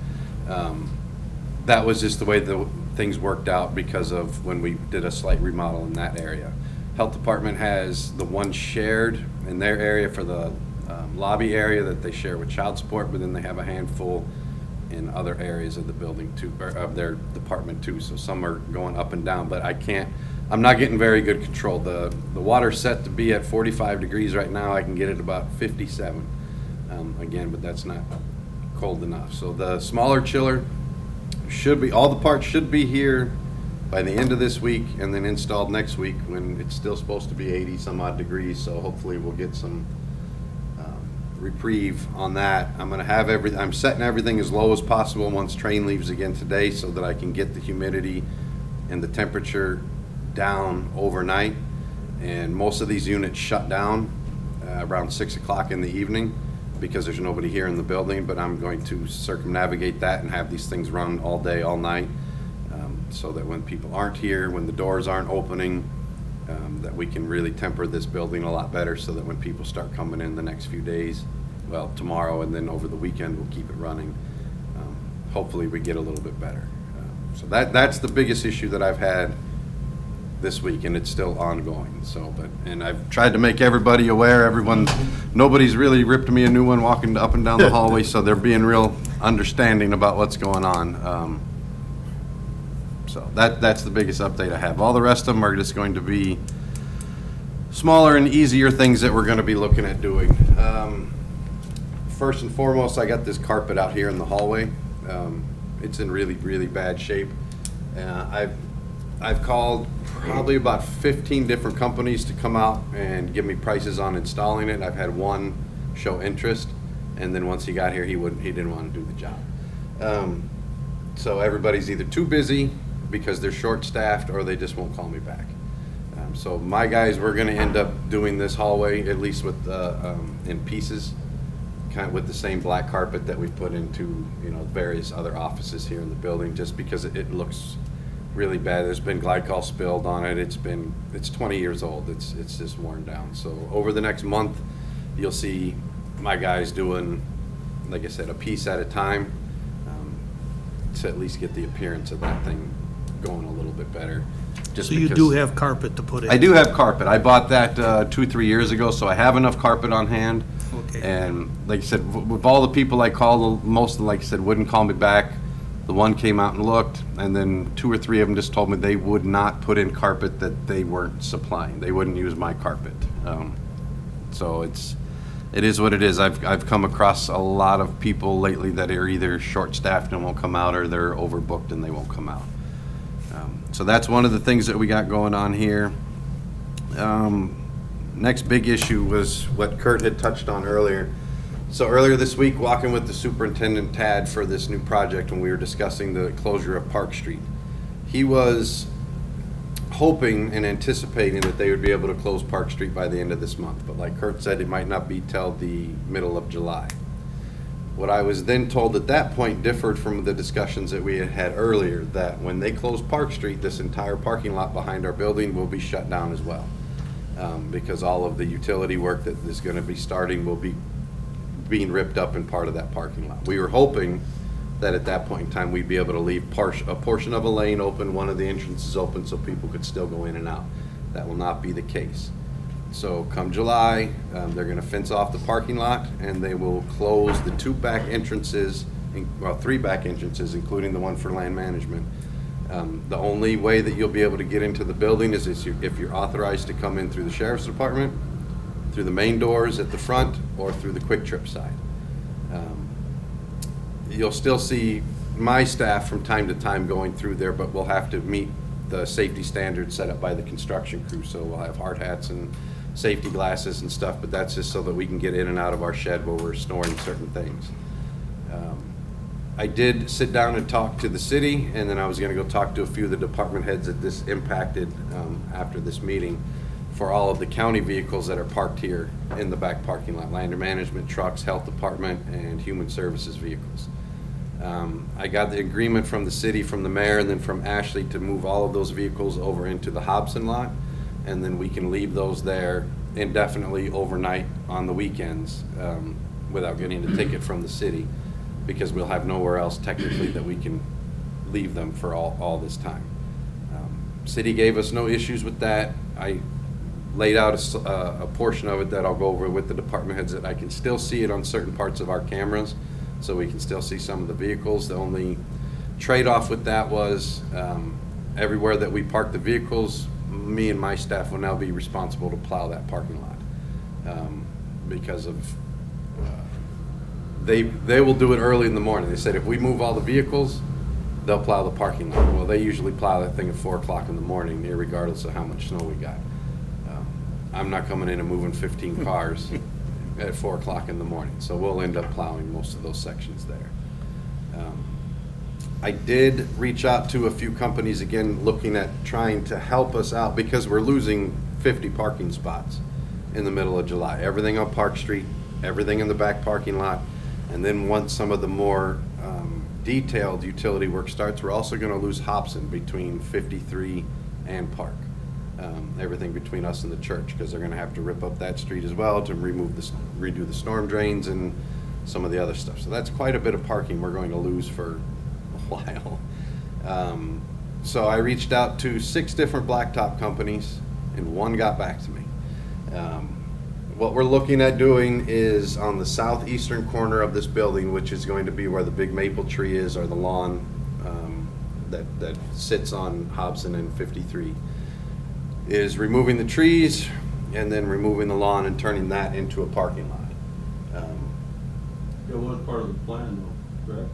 That was just the way the things worked out because of when we did a slight remodel in that area. Health department has the one shared in their area for the lobby area that they share with child support, but then they have a handful in other areas of the building too, or of their department too. So some are going up and down, but I'm not getting very good control. The water's set to be at 45 degrees right now. I can get it about 57 again, but that's not cold enough. So the smaller chiller should be, all the parts should be here by the end of this week and then installed next week when it's still supposed to be 80 some odd degrees. So hopefully we'll get some reprieve on that. I'm setting everything as low as possible once Train leaves again today so that I can get the humidity and the temperature down overnight. And most of these units shut down around 6 o'clock in the evening because there's nobody here in the building, but I'm going to circumnavigate that and have these things run all day, all night, so that when people aren't here, when the doors aren't opening, that we can really temper this building a lot better so that when people start coming in the next few days, well, tomorrow and then over the weekend, we'll keep it running. Hopefully we get a little bit better. So that's the biggest issue that I've had this week, and it's still ongoing. So, and I've tried to make everybody aware. Nobody's really ripped me a new one walking up and down the hallway, so they're being real understanding about what's going on. So that's the biggest update I have. All the rest of them are just going to be smaller and easier things that we're going to be looking at doing. First and foremost, I got this carpet out here in the hallway. It's in really, really bad shape. I've called probably about 15 different companies to come out and give me prices on installing it. I've had one show interest, and then once he got here, he didn't want to do the job. So everybody's either too busy because they're short-staffed, or they just won't call me back. So my guys, we're going to end up doing this hallway at least with in pieces, kind of with the same black carpet that we've put into various other offices here in the building, just because it looks really bad. There's been glycol spilled on it. It's 20 years old. It's just worn down. So over the next month, you'll see my guys doing, like I said, a piece at a time, to at least get the appearance of that thing going a little bit better. Just So you because do have carpet to put in? I do have carpet. I bought that 2-3 years ago, so I have enough carpet on hand. Okay. And like I said, with all the people I called, most of them, like I said, wouldn't call me back. The one came out and looked, and then 2 or 3 of them just told me they would not put in carpet that they weren't supplying. They wouldn't use my carpet. So it is what it is. I've come across a lot of people lately that are either short-staffed and won't come out, or they're overbooked and they won't come out. So that's one of the things that we got going on here. Next big issue was what Kurt had touched on earlier. So earlier this week, walking with the superintendent Tad for this new project when we were discussing the closure of Park Street, he was hoping and anticipating that they would be able to close Park Street by the end of this month. But like Kurt said, it might not be till the middle of July. What I was then told at that point differed from the discussions that we had had earlier, that when they close Park Street, this entire parking lot behind our building will be shut down as well. Because all of the utility work that is going to be starting will be being ripped up in part of that parking lot. We were hoping that at that point in time, we'd be able to leave a portion of a lane open, one of the entrances open, so people could still go in and out. That will not be the case. So come July, they're going to fence off the parking lot, and they will close the 2 back entrances, 3 back entrances, including the one for land management. The only way that you'll be able to get into the building is if you're authorized to come in through the sheriff's department, through the main doors at the front, or through the quick trip side. You'll still see my staff from time to time going through there, but we'll have to meet the safety standards set up by the construction crew. So we'll have hard hats and safety glasses and stuff, but that's just so that we can get in and out of our shed where we're storing certain things. I did sit down and talk to the city, and then I was going to go talk to a few of the department heads that this impacted after this meeting, for all of the county vehicles that are parked here in the back parking lot: land management trucks, health department, and human services vehicles. I got the agreement from the city, from the mayor, and then from Ashley to move all of those vehicles over into the Hobson lot, and then we can leave those there indefinitely overnight on the weekends without getting a ticket from the city, because we'll have nowhere else technically that we can leave them for all this time. City gave us no issues with that. I laid out a portion of it that I'll go over with the department heads, that I can still see it on certain parts of our cameras, so we can still see some of the vehicles. The only trade-off with that was everywhere that we park the vehicles, me and my staff will now be responsible to plow that parking lot, because of they will do it early in the morning. They said if we move all the vehicles, they'll plow the parking lot. Well, they usually plow that thing at 4 o'clock in the morning, regardless of how much snow we got. I'm not coming in and moving 15 cars at 4 o'clock in the morning, so we'll end up plowing most of those sections there. I did reach out to a few companies, again, looking at trying to help us out, because we're losing 50 parking spots in the middle of July. Everything on Park Street, everything in the back parking lot, and then once some of the more detailed utility work starts, we're also going to lose Hobson between 53 and Park. everything between us and the church, because they're gonna have to rip up that street as well to redo the storm drains and some of the other stuff. So that's quite a bit of parking we're going to lose for a while. So I reached out to 6 different blacktop companies, and 1 got back to me. What we're looking at doing is on the southeastern corner of this building, which is going to be where the big maple tree is, or the lawn that sits on Hobson and 53, is removing the trees and then removing the lawn and turning that into a parking lot. That was part of the plan, though, correct?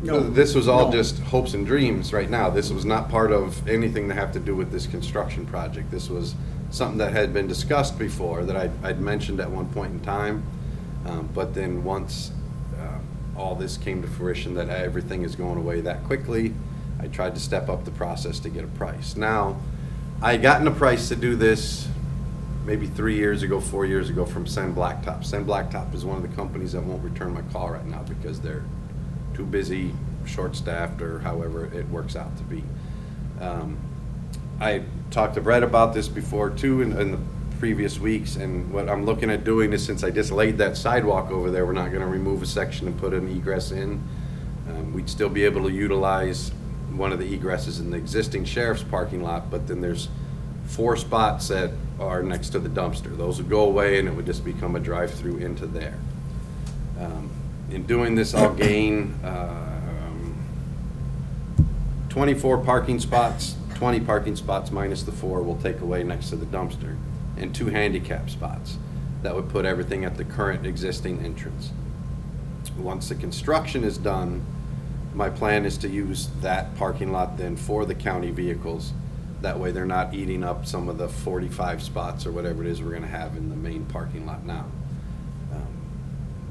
No, this was all just hopes and dreams right now. This was not part of anything that have to do with this construction project. This was something that had been discussed before, that I'd mentioned at one point in time. But then once all this came to fruition, that everything is going away that quickly, I tried to step up the process to get a price. Now, I had gotten a price to do this maybe 3 years ago, 4 years ago, from Sen Blacktop. Sen Blacktop is one of the companies that won't return my call right now because they're too busy, short-staffed, or however it works out to be. I talked to Brett about this before too in the previous weeks, and what I'm looking at doing is, since I just laid that sidewalk over there, we're not gonna remove a section and put an egress in. We'd still be able to utilize one of the egresses in the existing sheriff's parking lot, but then there's 4 spots that are next to the dumpster. Those would go away, and it would just become a drive-through into there. In doing this, I'll gain 24 parking spots. 20 parking spots minus the 4 we'll take away next to the dumpster, and 2 handicap spots. That would put everything at the current existing entrance. Once the construction is done, my plan is to use that parking lot then for the county vehicles. That way they're not eating up some of the 45 spots or whatever it is we're gonna have in the main parking lot now.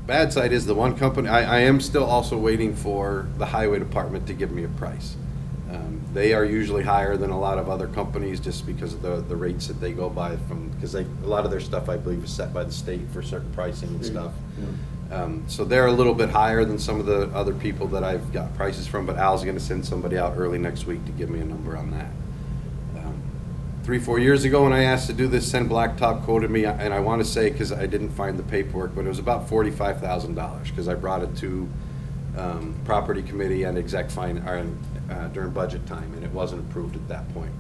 Bad side is the one company, I am still also waiting for the highway department to give me a price. They are usually higher than a lot of other companies just because of the rates that they go by because a lot of their stuff, I believe, is set by the state for certain pricing and stuff. So they're a little bit higher than some of the other people that I've got prices from, but Al's gonna send somebody out early next week to give me a number on that. 3-4 years ago when I asked to do this, Sen Blacktop quoted me, and I want to say, because I didn't find the paperwork, but it was about $45,000, because I brought it to property committee and exec during budget time, and it wasn't approved at that point.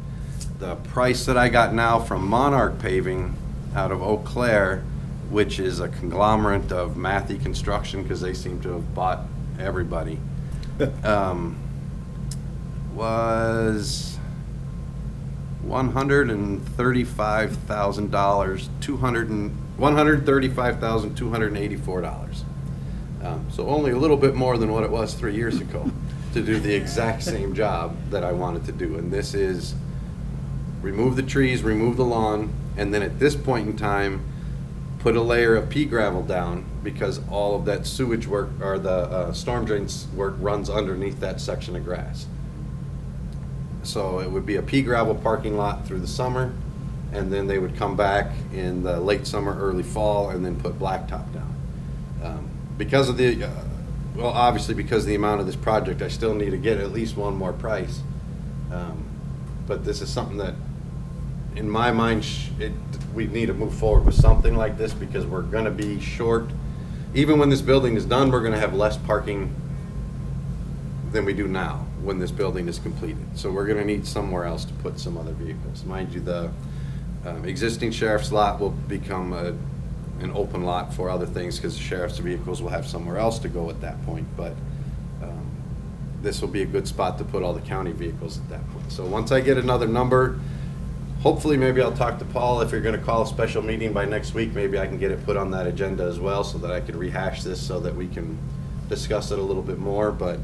The price that I got now from Monarch Paving out of Eau Claire, which is a conglomerate of Matthew Construction, because they seem to have bought everybody, was $135,284. So only a little bit more than what it was 3 years ago to do the exact same job that I wanted to do. And this is remove the trees, remove the lawn, and then at this point in time, put a layer of pea gravel down, because all of that sewage work, or the storm drains work, runs underneath that section of grass. So it would be a pea gravel parking lot through the summer, and then they would come back in the late summer, early fall, and then put blacktop down. Because of the, well, obviously because of the amount of this project, I still need to get at least one more price. But this is something that, in my mind, we need to move forward with something like this, because we're gonna be short. Even when this building is done, we're gonna have less parking than we do now when this building is completed. So we're gonna need somewhere else to put some other vehicles. Mind you, the existing sheriff's lot will become an open lot for other things, because the sheriff's vehicles will have somewhere else to go at that point. But this will be a good spot to put all the county vehicles at that point. So once I get another number, hopefully maybe I'll talk to Paul. If you're gonna call a special meeting by next week, maybe I can get it put on that agenda as well, so that I could rehash this, so that we can discuss it a little bit more. But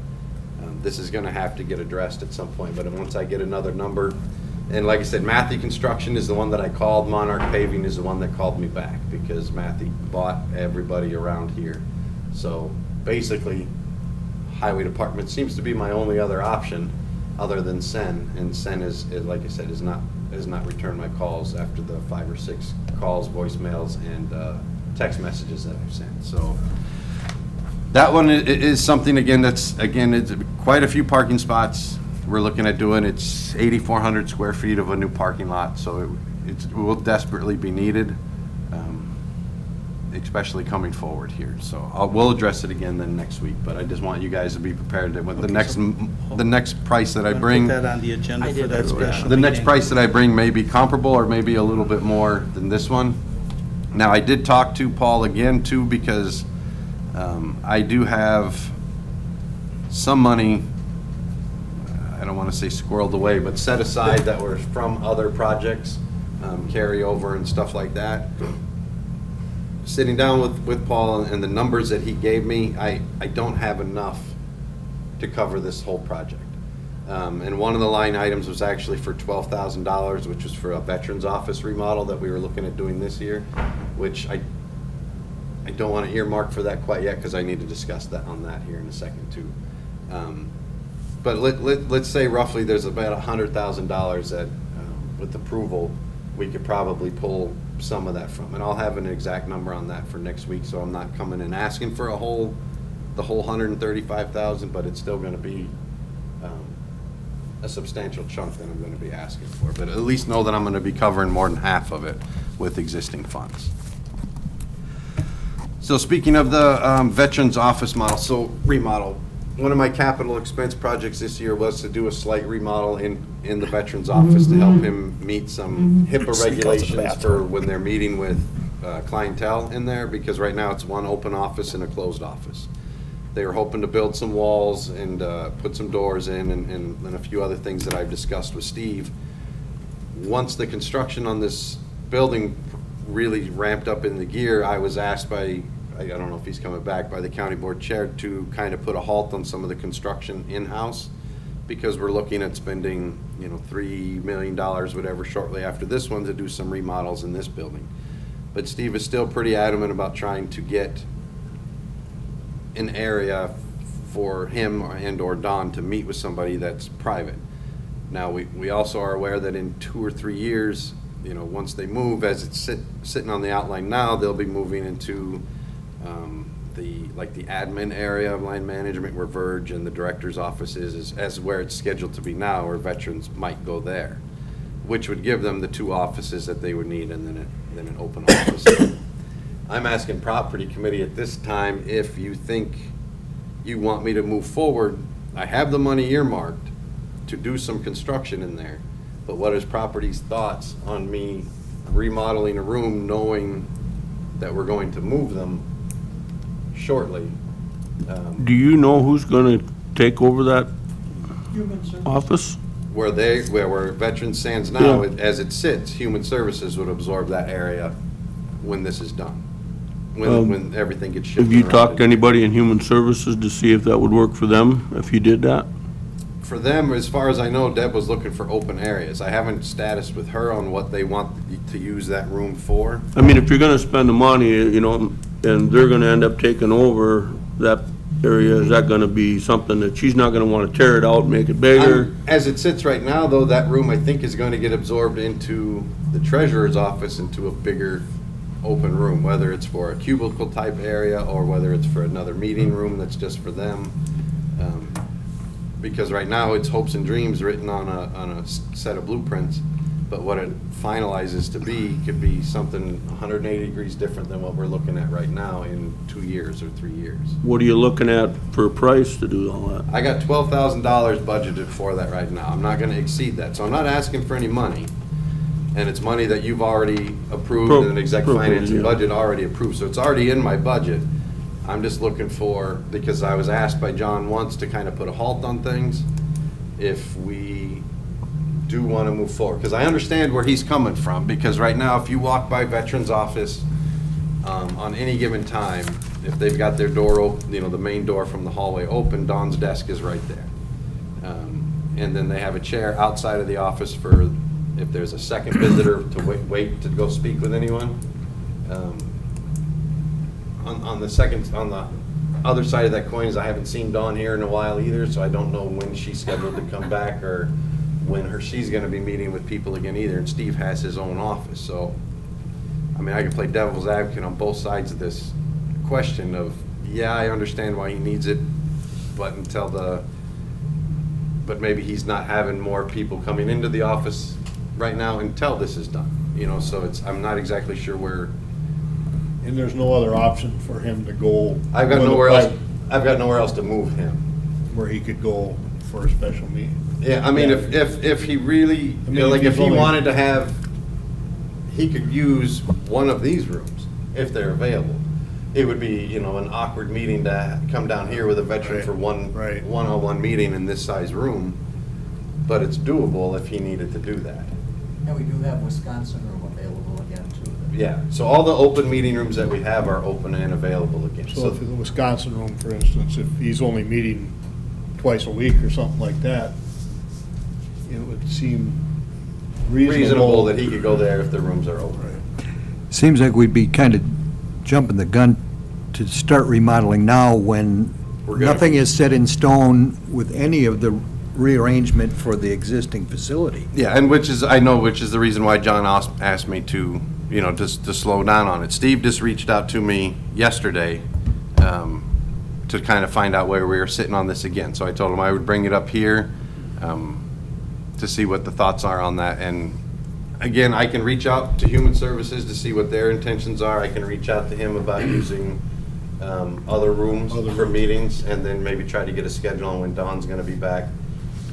this is gonna have to get addressed at some point. But once I get another number, and like I said, Matthew Construction is the one that I called. Monarch Paving is the one that called me back, because Matthew bought everybody around here. So basically, highway department seems to be my only other option other than Sen. And Sen is like I said, has not returned my calls after the 5 or 6 calls, voicemails, and text messages that I've sent. So that one is something, it's quite a few parking spots we're looking at doing. It's 8,400 square feet of a new parking lot, so it will desperately be needed, especially coming forward here. So we'll address it again then next week, but I just want you guys to be prepared that with the next price that I bring. Put that on the agenda for that special The next meeting. price that I bring may be comparable or maybe a little bit more than this one. Now, I did talk to Paul again too, because I do have some money, I don't want to say squirreled away, but set aside that were from other projects, carryover and stuff like that. Sitting down with Paul and the numbers that he gave me, I don't have enough to cover this whole project. And one of the line items was actually for $12,000, which was for a veterans office remodel that we were looking at doing this year, which I don't want to earmark for that quite yet because I need to discuss that on that here in a second too. But let's say roughly there's about $100,000 that, with approval, we could probably pull some of that from. And I'll have an exact number on that for next week, so I'm not coming and asking for the whole $135,000, but it's still going to be a substantial chunk that I'm going to be asking for. But at least know that I'm going to be covering more than half of it with existing funds. So speaking of the veterans office remodel, one of my capital expense projects this year was to do a slight remodel in the veterans office to help him meet some HIPAA regulations for when they're meeting with clientele in there, because right now it's one open office and a closed office. They were hoping to build some walls and put some doors in and a few other things that I've discussed with Steve. Once the construction on this building really ramped up in the gear, I was asked by, I don't know if he's coming back, by the county board chair to kind of put a halt on some of the construction in-house, because we're looking at spending, $3 million, whatever, shortly after this one to do some remodels in this building. But Steve is still pretty adamant about trying to get an area for him and/or Don to meet with somebody that's private. Now, we also are aware that in 2 or 3 years, once they move, as it's sitting on the outline now, they'll be moving into the admin area of line management, where Verge and the director's office is as where it's scheduled to be now, where veterans might go there, which would give them the 2 offices that they would need and then an open office. I'm asking property committee at this time, if you think you want me to move forward, I have the money earmarked to do some construction in there, but what is property's thoughts on me remodeling a room knowing that we're going to move them shortly? Do you know who's gonna take over that office? Where Veterans stands now, Yeah. as it sits, Human Services would absorb that area when this is done. When everything gets shifted Have you around. talked to anybody in Human Services to see if that would work for them, if you did that? For them, as far as I know, Deb was looking for open areas. I haven't status with her on what they want to use that room for. I mean, if you're gonna spend the money, and they're gonna end up taking over that area, is that gonna be something that she's not gonna wanna tear it out, make it bigger? As it sits right now, though, that room, I think, is going to get absorbed into the treasurer's office, into a bigger open room, whether it's for a cubicle type area or whether it's for another meeting room that's just for them. Because right now it's hopes and dreams written on a set of blueprints, but what it finalizes to be could be something 180 degrees different than what we're looking at right now in 2 years or 3 years. What are you looking at for a price to do all that? I got $12,000 budgeted for that right now. I'm not gonna exceed that, so I'm not asking for any money. And it's money that you've already approved and an exec finance and budget already approved, so it's already in my budget. I'm just looking for, because I was asked by John once to kind of put a halt on things, if we do want to move forward. Because I understand where he's coming from, because right now, if you walk by Veterans Office on any given time, if they've got their door open, the main door from the hallway open, Don's desk is right there. And then they have a chair outside of the office for if there's a second visitor to wait to go speak with anyone. On the other side of that coin is I haven't seen Dawn here in a while either, so I don't know when she's scheduled to come back or when she's going to be meeting with people again either. And Steve has his own office, so I mean, I can play devil's advocate on both sides of this question of, yeah, I understand why he needs it, but maybe he's not having more people coming into the office right now until this is done. you know, so I'm not exactly sure where. And there's no other option for him to go. I've got nowhere else to move him. Where he could go for a special meeting. Yeah, I mean, if he really, I mean, like, if if he's he only- wanted to have, he could use one of these rooms if they're available. It would be, you know, an awkward meeting to come down here with a veteran Right, for right. one-on-one meeting in this size room, but it's doable if he needed to do that. And we do have Wisconsin room available again, too. Yeah, so all the open meeting rooms that we have are open and available again. So if the Wisconsin room, for instance, if he's only meeting twice a week or something like that, it would seem reasonable that he could go there if the rooms are open. Right. Seems like we'd be kind of jumping the gun to start remodeling now when We're gonna- nothing is set in stone with any of the rearrangement for the existing facility. Yeah, and which is the reason why John asked me to, you know, just to slow down on it. Steve just reached out to me yesterday to kind of find out where we were sitting on this again. So I told him I would bring it up here to see what the thoughts are on that. And again, I can reach out to Human Services to see what their intentions are. I can reach out to him about using other rooms for meetings, and then maybe try to get a schedule on when Dawn's going to be back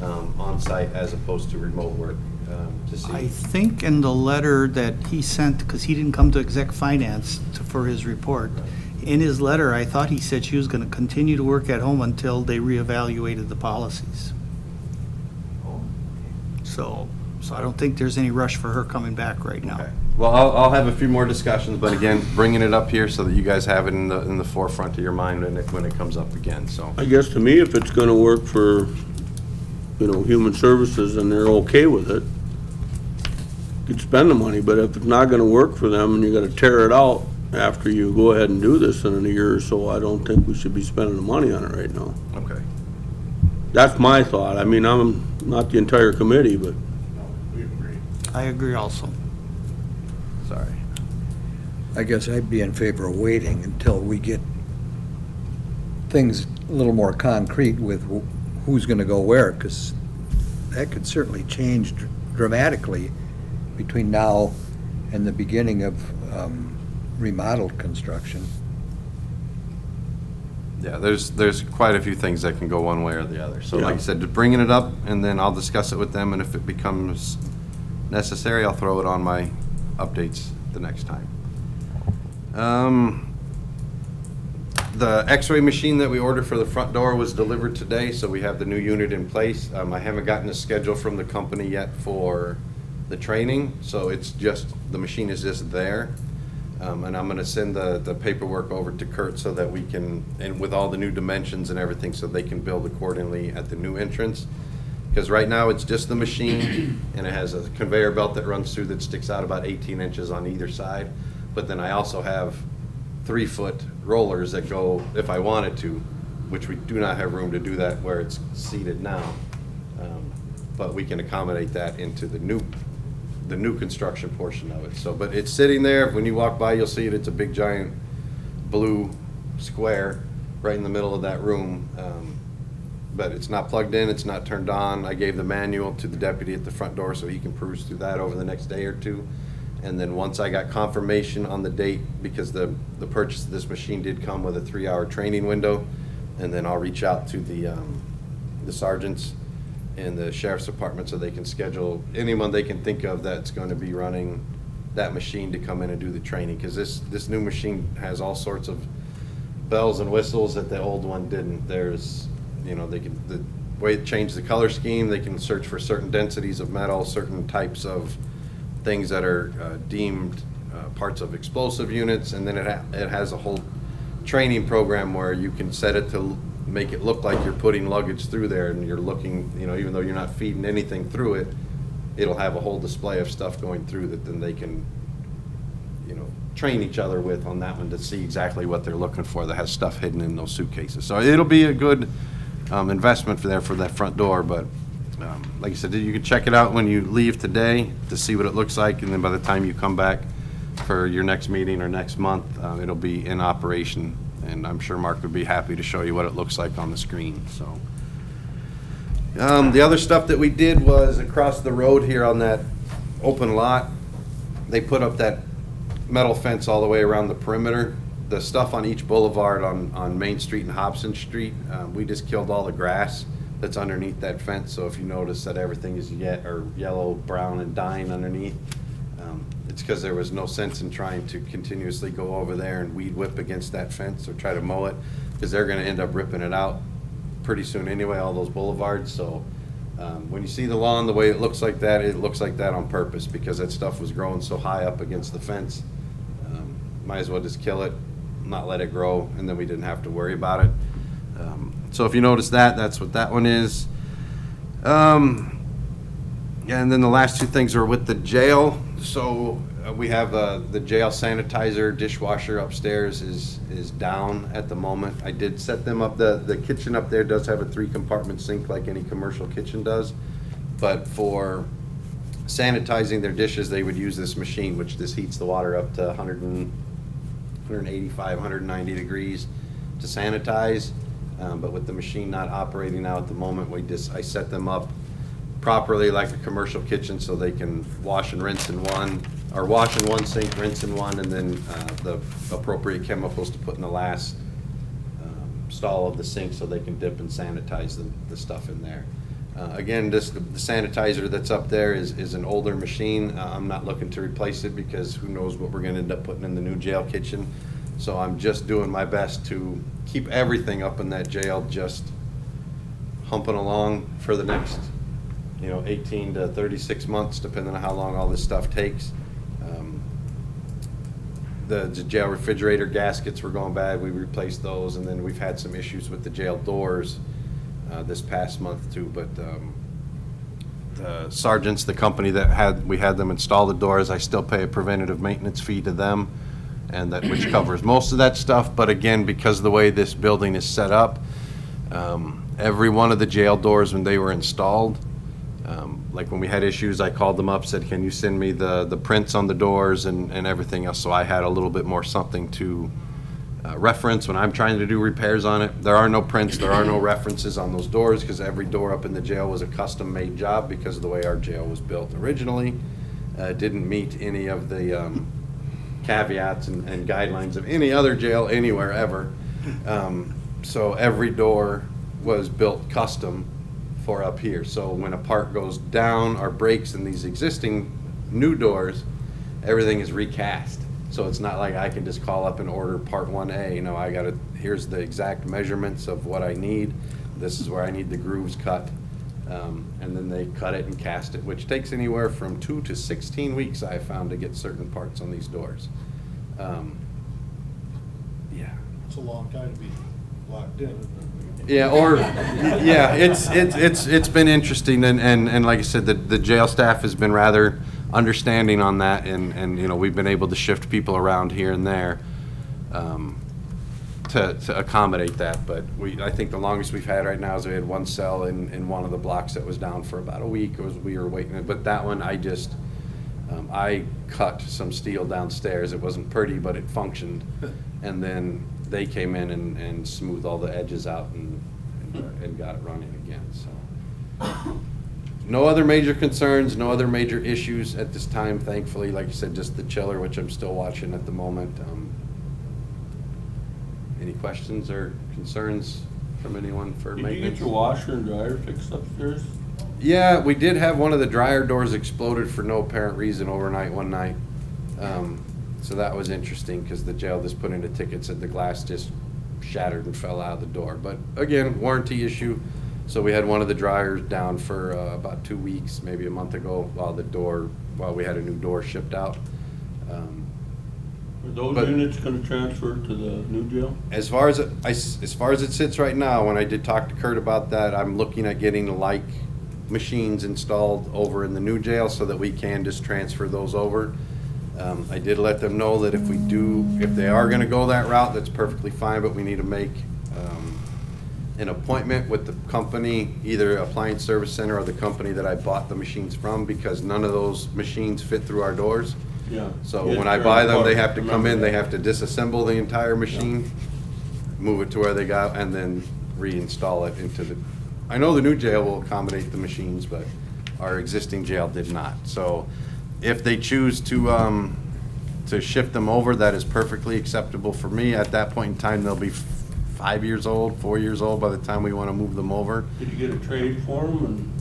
on site as opposed to remote work to see. I think in the letter that he sent, because he didn't come to exec finance for his report, in his letter, I thought he said she was going to continue to work at home until they reevaluated the policies. So I don't think there's any rush for her coming back right now. Okay. Well, I'll have a few more discussions, but again, bringing it up here so that you guys have it in the forefront of your mind when it comes up again, so. I guess to me, if it's gonna work for, you know, Human Services and they're okay with it, you could spend the money, but if it's not gonna work for them and you're gonna tear it out after you go ahead and do this in a year or so, I don't think we should be spending the money on it right now. Okay. That's my thought. I mean, I'm not the entire committee, but We agree. I agree also. Sorry. I guess I'd be in favor of waiting until we get things a little more concrete with who's going to go where, because that could certainly change dramatically between now and the beginning of remodeled construction. Yeah, there's quite a few things that can go one way or the other. So like Yeah. I said, just bringing it up, and then I'll discuss it with them, and if it becomes necessary, I'll throw it on my updates the next time. The x-ray machine that we ordered for the front door was delivered today, so we have the new unit in place. I haven't gotten a schedule from the company yet for the training, so it's just, the machine is just there. And I'm gonna send the paperwork over to Kurt so that we can, and with all the new dimensions and everything, so they can build accordingly at the new entrance. Because right now, it's just the machine, and it has a conveyor belt that runs through that sticks out about 18 inches on either side. But then I also have 3-foot rollers that go, if I wanted to, which we do not have room to do that where it's seated now. But we can accommodate that into the new construction portion of it. So, but it's sitting there. When you walk by, you'll see it. It's a big giant blue square right in the middle of that room. But it's not plugged in, it's not turned on. I gave the manual to the deputy at the front door so he can peruse through that over the next day or two. And then once I got confirmation on the date, because the purchase of this machine did come with a 3-hour training window, and then I'll reach out to the sergeants and the sheriff's department so they can schedule anyone they can think of that's going to be running that machine to come in and do the training. Because this new machine has all sorts of bells and whistles that the old one didn't. There's, you know, the way it changed the color scheme, they can search for certain densities of metal, certain types of things that are deemed parts of explosive units, and then it has a whole training program where you can set it to make it look like you're putting luggage through there, and you're looking, you know, even though you're not feeding anything through it, it'll have a whole display of stuff going through that then they can, you know, train each other with on that one to see exactly what they're looking for that has stuff hidden in those suitcases. So it'll be a good investment for that front door, but like I said, you can check it out when you leave today to see what it looks like, and then by the time you come back for your next meeting or next month, it'll be in operation, and I'm sure Mark would be happy to show you what it looks like on the screen. So the other stuff that we did was across the road here on that open lot, they put up that metal fence all the way around the perimeter. The stuff on each boulevard on Main Street and Hobson Street, we just killed all the grass that's underneath that fence. So if you notice that everything is yellow, brown, and dying underneath, it's because there was no sense in trying to continuously go over there and weed whip against that fence or try to mow it, because they're going to end up ripping it out pretty soon anyway, all those boulevards. So when you see the lawn the way it looks like that on purpose, because that stuff was growing so high up against the fence. Might as well just kill it, not let it grow, and then we didn't have to worry about it. So if you notice that, that's what that one is. And then the last two things are with the jail. So we have the jail sanitizer dishwasher upstairs is down at the moment. I did set them up. The kitchen up there does have a 3-compartment sink like any commercial kitchen does. But for sanitizing their dishes, they would use this machine, which this heats the water up to 185, 190 degrees to sanitize. But with the machine not operating now at the moment, I set them up properly like a commercial kitchen, so they can wash and rinse in one, or wash in one sink, rinse in one, and then the appropriate chemicals to put in the last stall of the sink, so they can dip and sanitize the stuff in there. Again, the sanitizer that's up there is an older machine. I'm not looking to replace it because who knows what we're gonna end up putting in the new jail kitchen. So I'm just doing my best to keep everything up in that jail just humping along for the next 18 to 36 months, depending on how long all this stuff takes. The jail refrigerator gaskets were going bad. We replaced those, and then we've had some issues with the jail doors this past month too. But the sergeants, the company that we had them install the doors, I still pay a preventative maintenance fee to them, and which covers most of that stuff. But again, because of the way this building is set up, every one of the jail doors when they were installed, like when we had issues, I called them up, said, can you send me the prints on the doors and everything else, so I had a little bit more something to reference when I'm trying to do repairs on it. There are no prints, there are no references on those doors, because every door up in the jail was a custom-made job because of the way our jail was built originally. It didn't meet any of the caveats and guidelines of any other jail anywhere ever. So every door was built custom for up here. So when a part goes down or breaks in these existing new doors, everything is recast. So it's not like I can just call up and order part 1A. Here's the exact measurements of what I need. This is where I need the grooves cut. And then they cut it and cast it, which takes anywhere from 2 to 16 weeks, I found, to get certain parts on these doors. Yeah. It's a long time to be locked in. Yeah, it's been interesting, and like I said, the jail staff has been rather understanding on that, and we've been able to shift people around here and there to accommodate that. But I think the longest we've had right now is we had one cell in one of the blocks that was down for about a week. We were waiting, but that one I cut some steel downstairs. It wasn't pretty, but it functioned, and then they came in and smoothed all the edges out and got it running again. So no other major concerns, no other major issues at this time, thankfully. Like I said, just the chiller, which I'm still watching at the moment. Any questions or concerns from anyone for maintenance? Did you get your washer and dryer fixed upstairs? Yeah, we did have one of the dryer doors exploded for no apparent reason overnight one night. So that was interesting, because the jail just put in a ticket, said the glass just shattered and fell out of the door. But again, warranty issue. So we had one of the dryers down for about 2 weeks, maybe a month ago, while we had a new door shipped out. Are those units going to transfer to the new jail? As far as it sits right now, when I did talk to Kurt about that, I'm looking at getting like machines installed over in the new jail so that we can just transfer those over. I did let them know that if they are going to go that route, that's perfectly fine, but we need to make an appointment with the company, either Appliance Service Center or the company that I bought the machines from, because none of those machines fit through our doors. Yeah. So when I buy them, they have to come in, they have to disassemble the entire machine, move it to where they got, and then reinstall it into the, I know the new jail will accommodate the machines, but our existing jail did not. So If they choose to shift them over, that is perfectly acceptable for me. At that point in time, they'll be 5 years old, 4 years old by the time we want to move them over. Did you get a trade for them?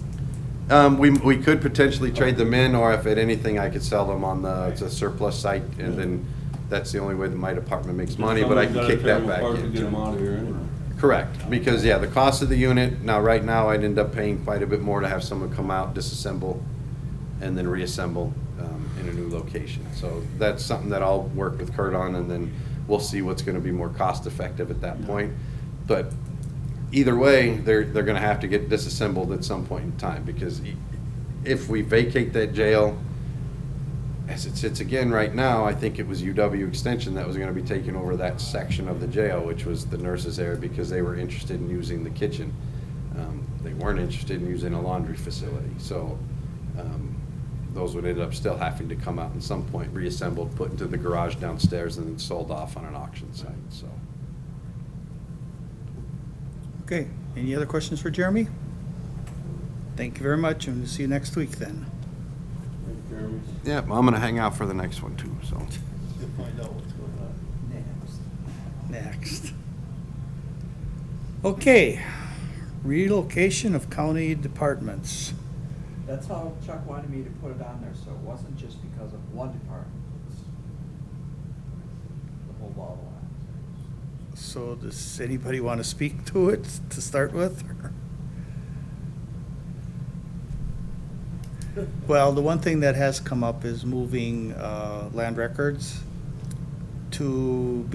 We could potentially trade them in, or if at anything, I could sell them on the surplus site, and then that's the only way that my department makes money, but I can kick that back To get them in. out of here anyway. Correct, because, yeah, the cost of the unit, now, right now, I'd end up paying quite a bit more to have someone come out, disassemble, and then reassemble in a new location. So that's something that I'll work with Kurt on, and then we'll see what's gonna be more cost-effective at that point. But either way, they're gonna have to get disassembled at some point in time, because if we vacate that jail, as it sits again right now, I think it was UW Extension that was gonna be taking over that section of the jail, which was the nurses' area, because they were interested in using the kitchen. They weren't interested in using a laundry facility, so those would end up still having to come out at some point, reassembled, put into the garage downstairs, and then sold off on an auction site, so. Okay, any other questions for Jeremy? Thank you very much, and we'll see you next week then. Jeremy? Yeah, well, I'm gonna hang out for the next one too, so. Find out what's going on. Next. Okay, relocation of county departments. That's how Chuck wanted me to put it on there, so it wasn't just because of one department. It's the whole ball of wax. So does anybody want to speak to it to start with? Well, the one thing that has come up is moving land records to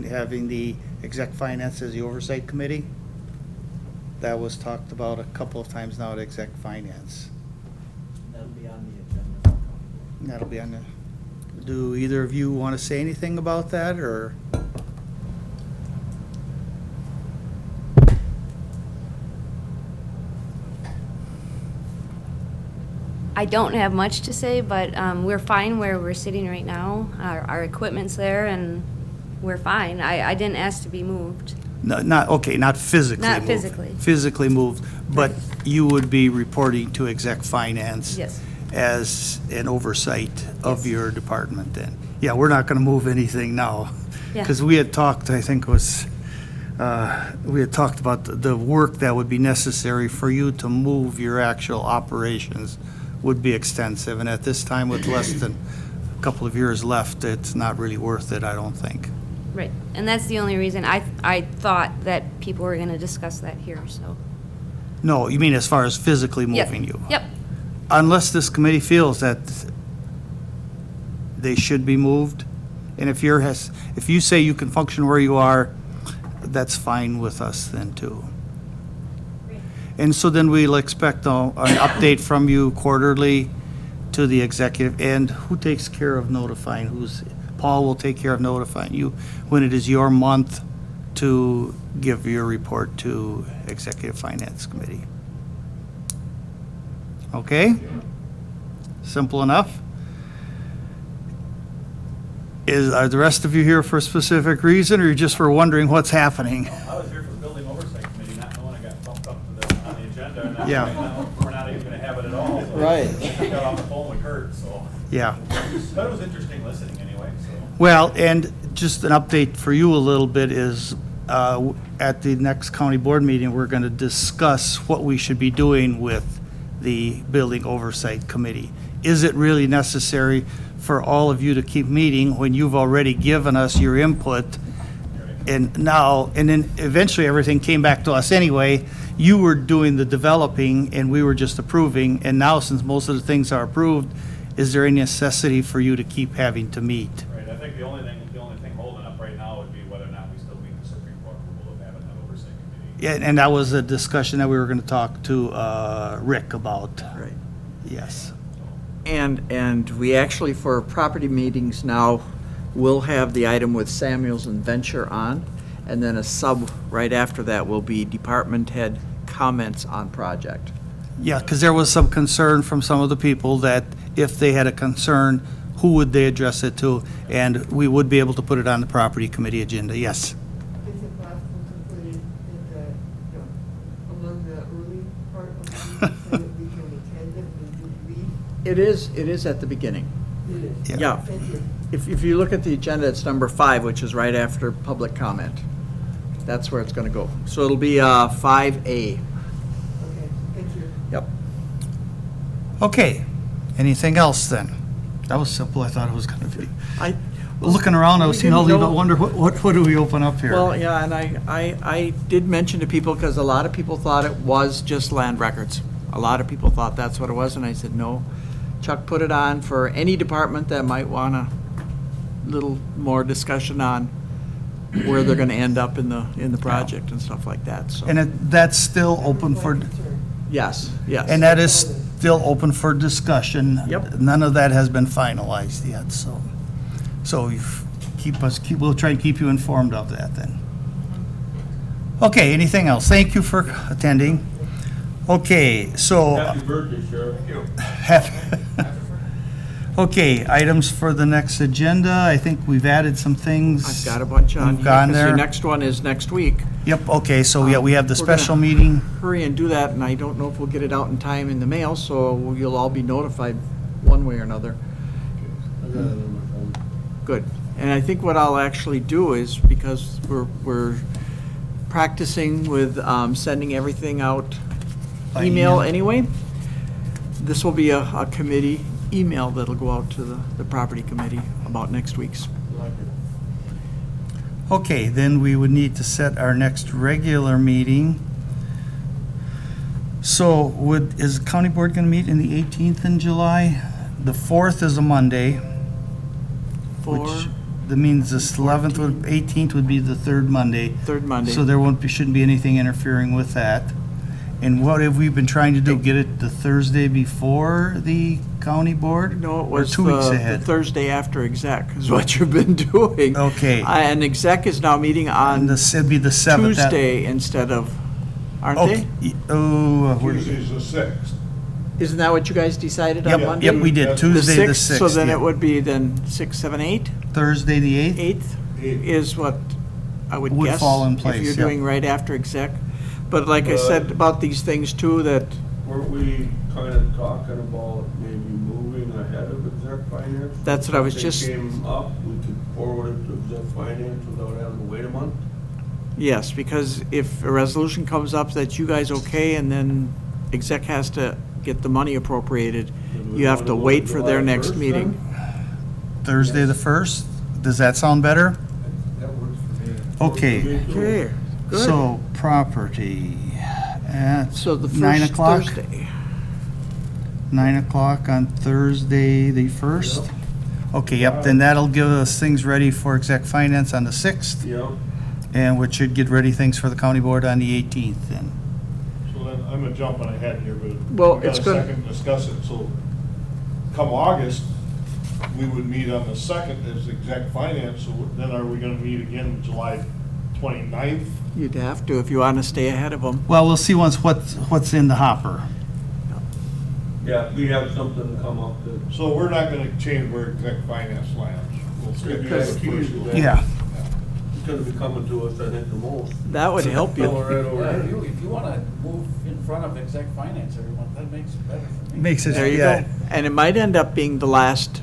having the exec finance as the oversight committee. That was talked about a couple of times now at exec finance. That'll be on the agenda. That'll be on the, do either of you want to say anything about that, or? I don't have much to say, but we're fine where we're sitting right now. Our equipment's there, and we're fine. I didn't ask to be moved. No, not physically Not moved. physically. Physically moved, but you would be reporting to exec finance. Yes. As an oversight of Yes. your department then. Yeah, we're not gonna move anything now. Yeah. Because we had talked, I think it was, we had talked about the work that would be necessary for you to move your actual operations would be extensive, and at this time with less than a couple of years left, it's not really worth it, I don't think. Right. And that's the only reason I thought that people were going to discuss that here, so. No, you mean as far as physically Yep. moving you? Yep. Unless this committee feels that they should be moved, and if you say you can function where you are, that's fine with us then too. And so then we'll expect an update from you quarterly to the executive, and who takes care of notifying, Paul will take care of notifying you when it is your month to give your report to Executive Finance Committee. Okay? Simple enough? Are the rest of you here for a specific reason, or just for wondering what's happening? I was here for the Building Oversight Committee, not knowing I got bumped up on the agenda, and now Yeah. right now, we're not even gonna have it at all. So Right. I got off the phone with Kurt, so. Yeah. But it was interesting listening anyway, so. Well, and just an update for you a little bit is, at the next county board meeting, we're gonna discuss what we should be doing with the Building Oversight Committee. Is it really necessary for all of you to keep meeting when you've already given us your input? And then eventually everything came back to us anyway. You were doing the developing and we were just approving, and now since most of the things are approved, is there any necessity for you to keep having to meet? Right, I think the only thing holding up right now would be whether or not we still meet the Supreme Court approval of having that oversight committee. Yeah, and that was a discussion that we were gonna talk to Rick about. Right. Yes. And we actually, for property meetings now, will have the item with Samuels and Venture on, and then a sub right after that will be department head comments on project. Yeah, because there was some concern from some of the people that if they had a concern, who would they address it to? And we would be able to put it on the property committee agenda, yes. Is it possible to put it in the, among the early part of the meeting so that we can attend it and do read? It is at the beginning. It is. Yeah. Thank you. If you look at the agenda, it's number 5, which is right after public comment. That's where it's gonna go. So it'll be 5A. Okay, thank you. Yep. Okay, anything else then? That was simple, I thought it was gonna be. I, Looking around, I was We seeing all didn't these, know- but wonder, what do we open up here? well, yeah, and I did mention to people, because a lot of people thought it was just land records. A lot of people thought that's what it was, and I said, no. Chuck put it on for any department that might want a little more discussion on where they're gonna end up in the project and stuff like that, so. And that's still open for, Yes, yes. and that is still open for discussion. Yep. None of that has been finalized yet, so we'll try and keep you informed of that then. Okay, anything else? Thank you for attending. Okay, so. Happy birthday, Sheriff. Okay, items for the next agenda. I think we've added some things. I've got a bunch on We've here, gone 'cause there. your next one is next week. Yep, okay, so yeah, we have the We're gonna special meeting. Hurry and do that, and I don't know if we'll get it out in time in the mail, so you'll all be notified one way or another. Good. And I think what I'll actually do is, because we're practicing with sending everything out By email email. anyway, this will be a committee email that'll go out to the property committee about next week's. Okay, then we would need to set our next regular meeting. So is the county board gonna meet in the 18th in July? The 4th is a Monday, For which, that means the 18th would be the third Monday. third Monday. So there shouldn't be anything interfering with that. And what have we been trying to do? Get it the Thursday before the county board? No, it Or was 2 weeks the ahead? Thursday after exec is what you've been doing. Okay. And exec is now meeting And on it'd be the 7th. Tuesday instead of, aren't Okay. they? Oh, Tuesday's the 6th. Isn't that what you guys decided on Yep, Monday? yep, we did. The Tuesday the 6th, so 6th. then yeah. it would be then 6, 7, 8? Thursday the 8th? 8th Eighth. is what I would Would guess. fall in place, If you're yep. doing right after exec. But like I said about these things too, that, Weren't we kind of talking about maybe moving ahead of exec finance? That's what I was If just- something came up, we could forward it to exec finance without having to wait a month? yes, because if a resolution comes up that you guys okay and then exec has to get the money appropriated, Then we you have wanna to go wait to for their July next 1st meeting. Thursday the 1st? Does that sound better? That works for me. Okay, Me too. Okay, good. so property at So the 9 first o'clock? Thursday. 9 o'clock on Thursday the 1st? Okay, yep, then that'll give us things ready for exec finance on the 6th, Yeah. and which should get ready things for the county board on the 18th then. So then, I'm jumping ahead here, but Well, we got it's a good. second to discuss it. So come August, we would meet on the 2nd as exec finance, so then are we gonna meet again July 29th? You'd have to if you want to stay ahead of them. Well, we'll see what's in the hopper. Yeah, we have something come up that. So we're not gonna change where exec finance lands. We'll still do that Tuesday. Yeah. It's gonna be coming to us, I think, the most. That would help Tell you. her right over Yeah, there. if you wanna move in front of exec finance every month, that makes it better for me. Makes it, There you yeah. go. And it might end up being the last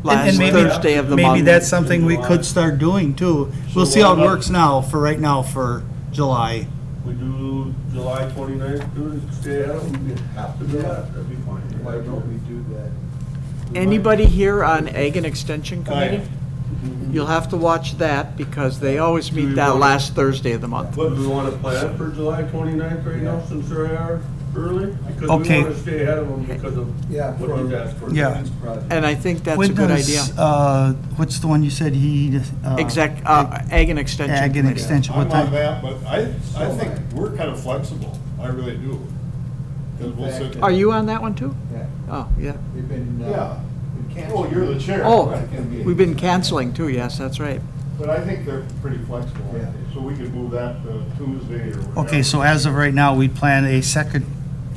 And maybe- Thursday of the month. Maybe that's something we could start doing too. We'll So see how it what about- works now, for right now, for July. We do July 29th, do it, stay out, we have to do that, that'd be fine. Why don't we do that? Anybody here on Ag and Extension I am. Committee? You'll have to watch that because they always Do meet we that wanna- last Thursday of the month. But do we wanna plan for July 29th right now, since they are early? Because we Okay. wanna stay ahead of them because of Yeah, what he's asked for. Yeah. And I think that's a When good does, idea. What's the one you said Ag Ag and Extension and Committee. Extension, I'm what on time? that, but I think we're kind of flexible. I really do. 'Cause we'll sit. Are you on that one too? Yeah, Oh, yeah. we've been, Yeah. been canceling. Oh, you're the chair. Oh, Right. we've been canceling too, yes, that's right. But I think they're pretty flexible. Yeah. So we could move that to Tuesday or whatever. Okay, so as of right now, we plan a second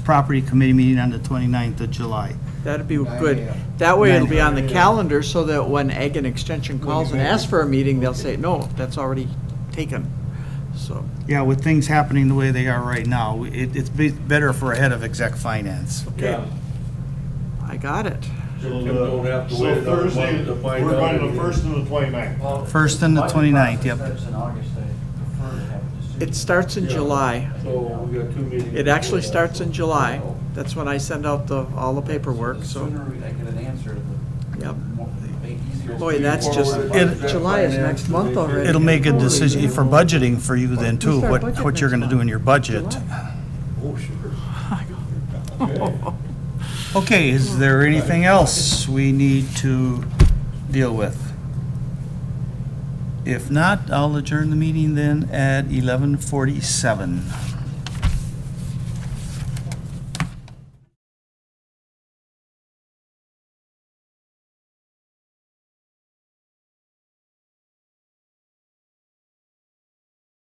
property committee meeting on the 29th of July. That'd be 9 good. a.m. That way it'll be 9 on the a.m. calendar so that when Ag and Extension calls and asks for a meeting, they'll say, no, that's already taken. So, Yeah, with things happening the way they are right now, it's better if we're ahead of exec finance. okay. Yeah. I got it. So Tim don't have to wait another month Thursday, to we're find going out to the anything. 1st and the 29th. Well, First and the budget 29th, yep. process starts in August, I prefer to have a decision. It starts in Yeah. July. So we got 2 meetings. It actually before that, starts so- in July. That's when I send out all the paperwork, The so, sooner I get an answer, the yep. easier. Boy, that's just, July is next month already. It'll make a decision for budgeting for you then too, start what budget you're next gonna do in your budget. July. Oh, sure. Okay. Okay, is there anything else we need to deal with? If not, I'll adjourn the meeting then at 11:47.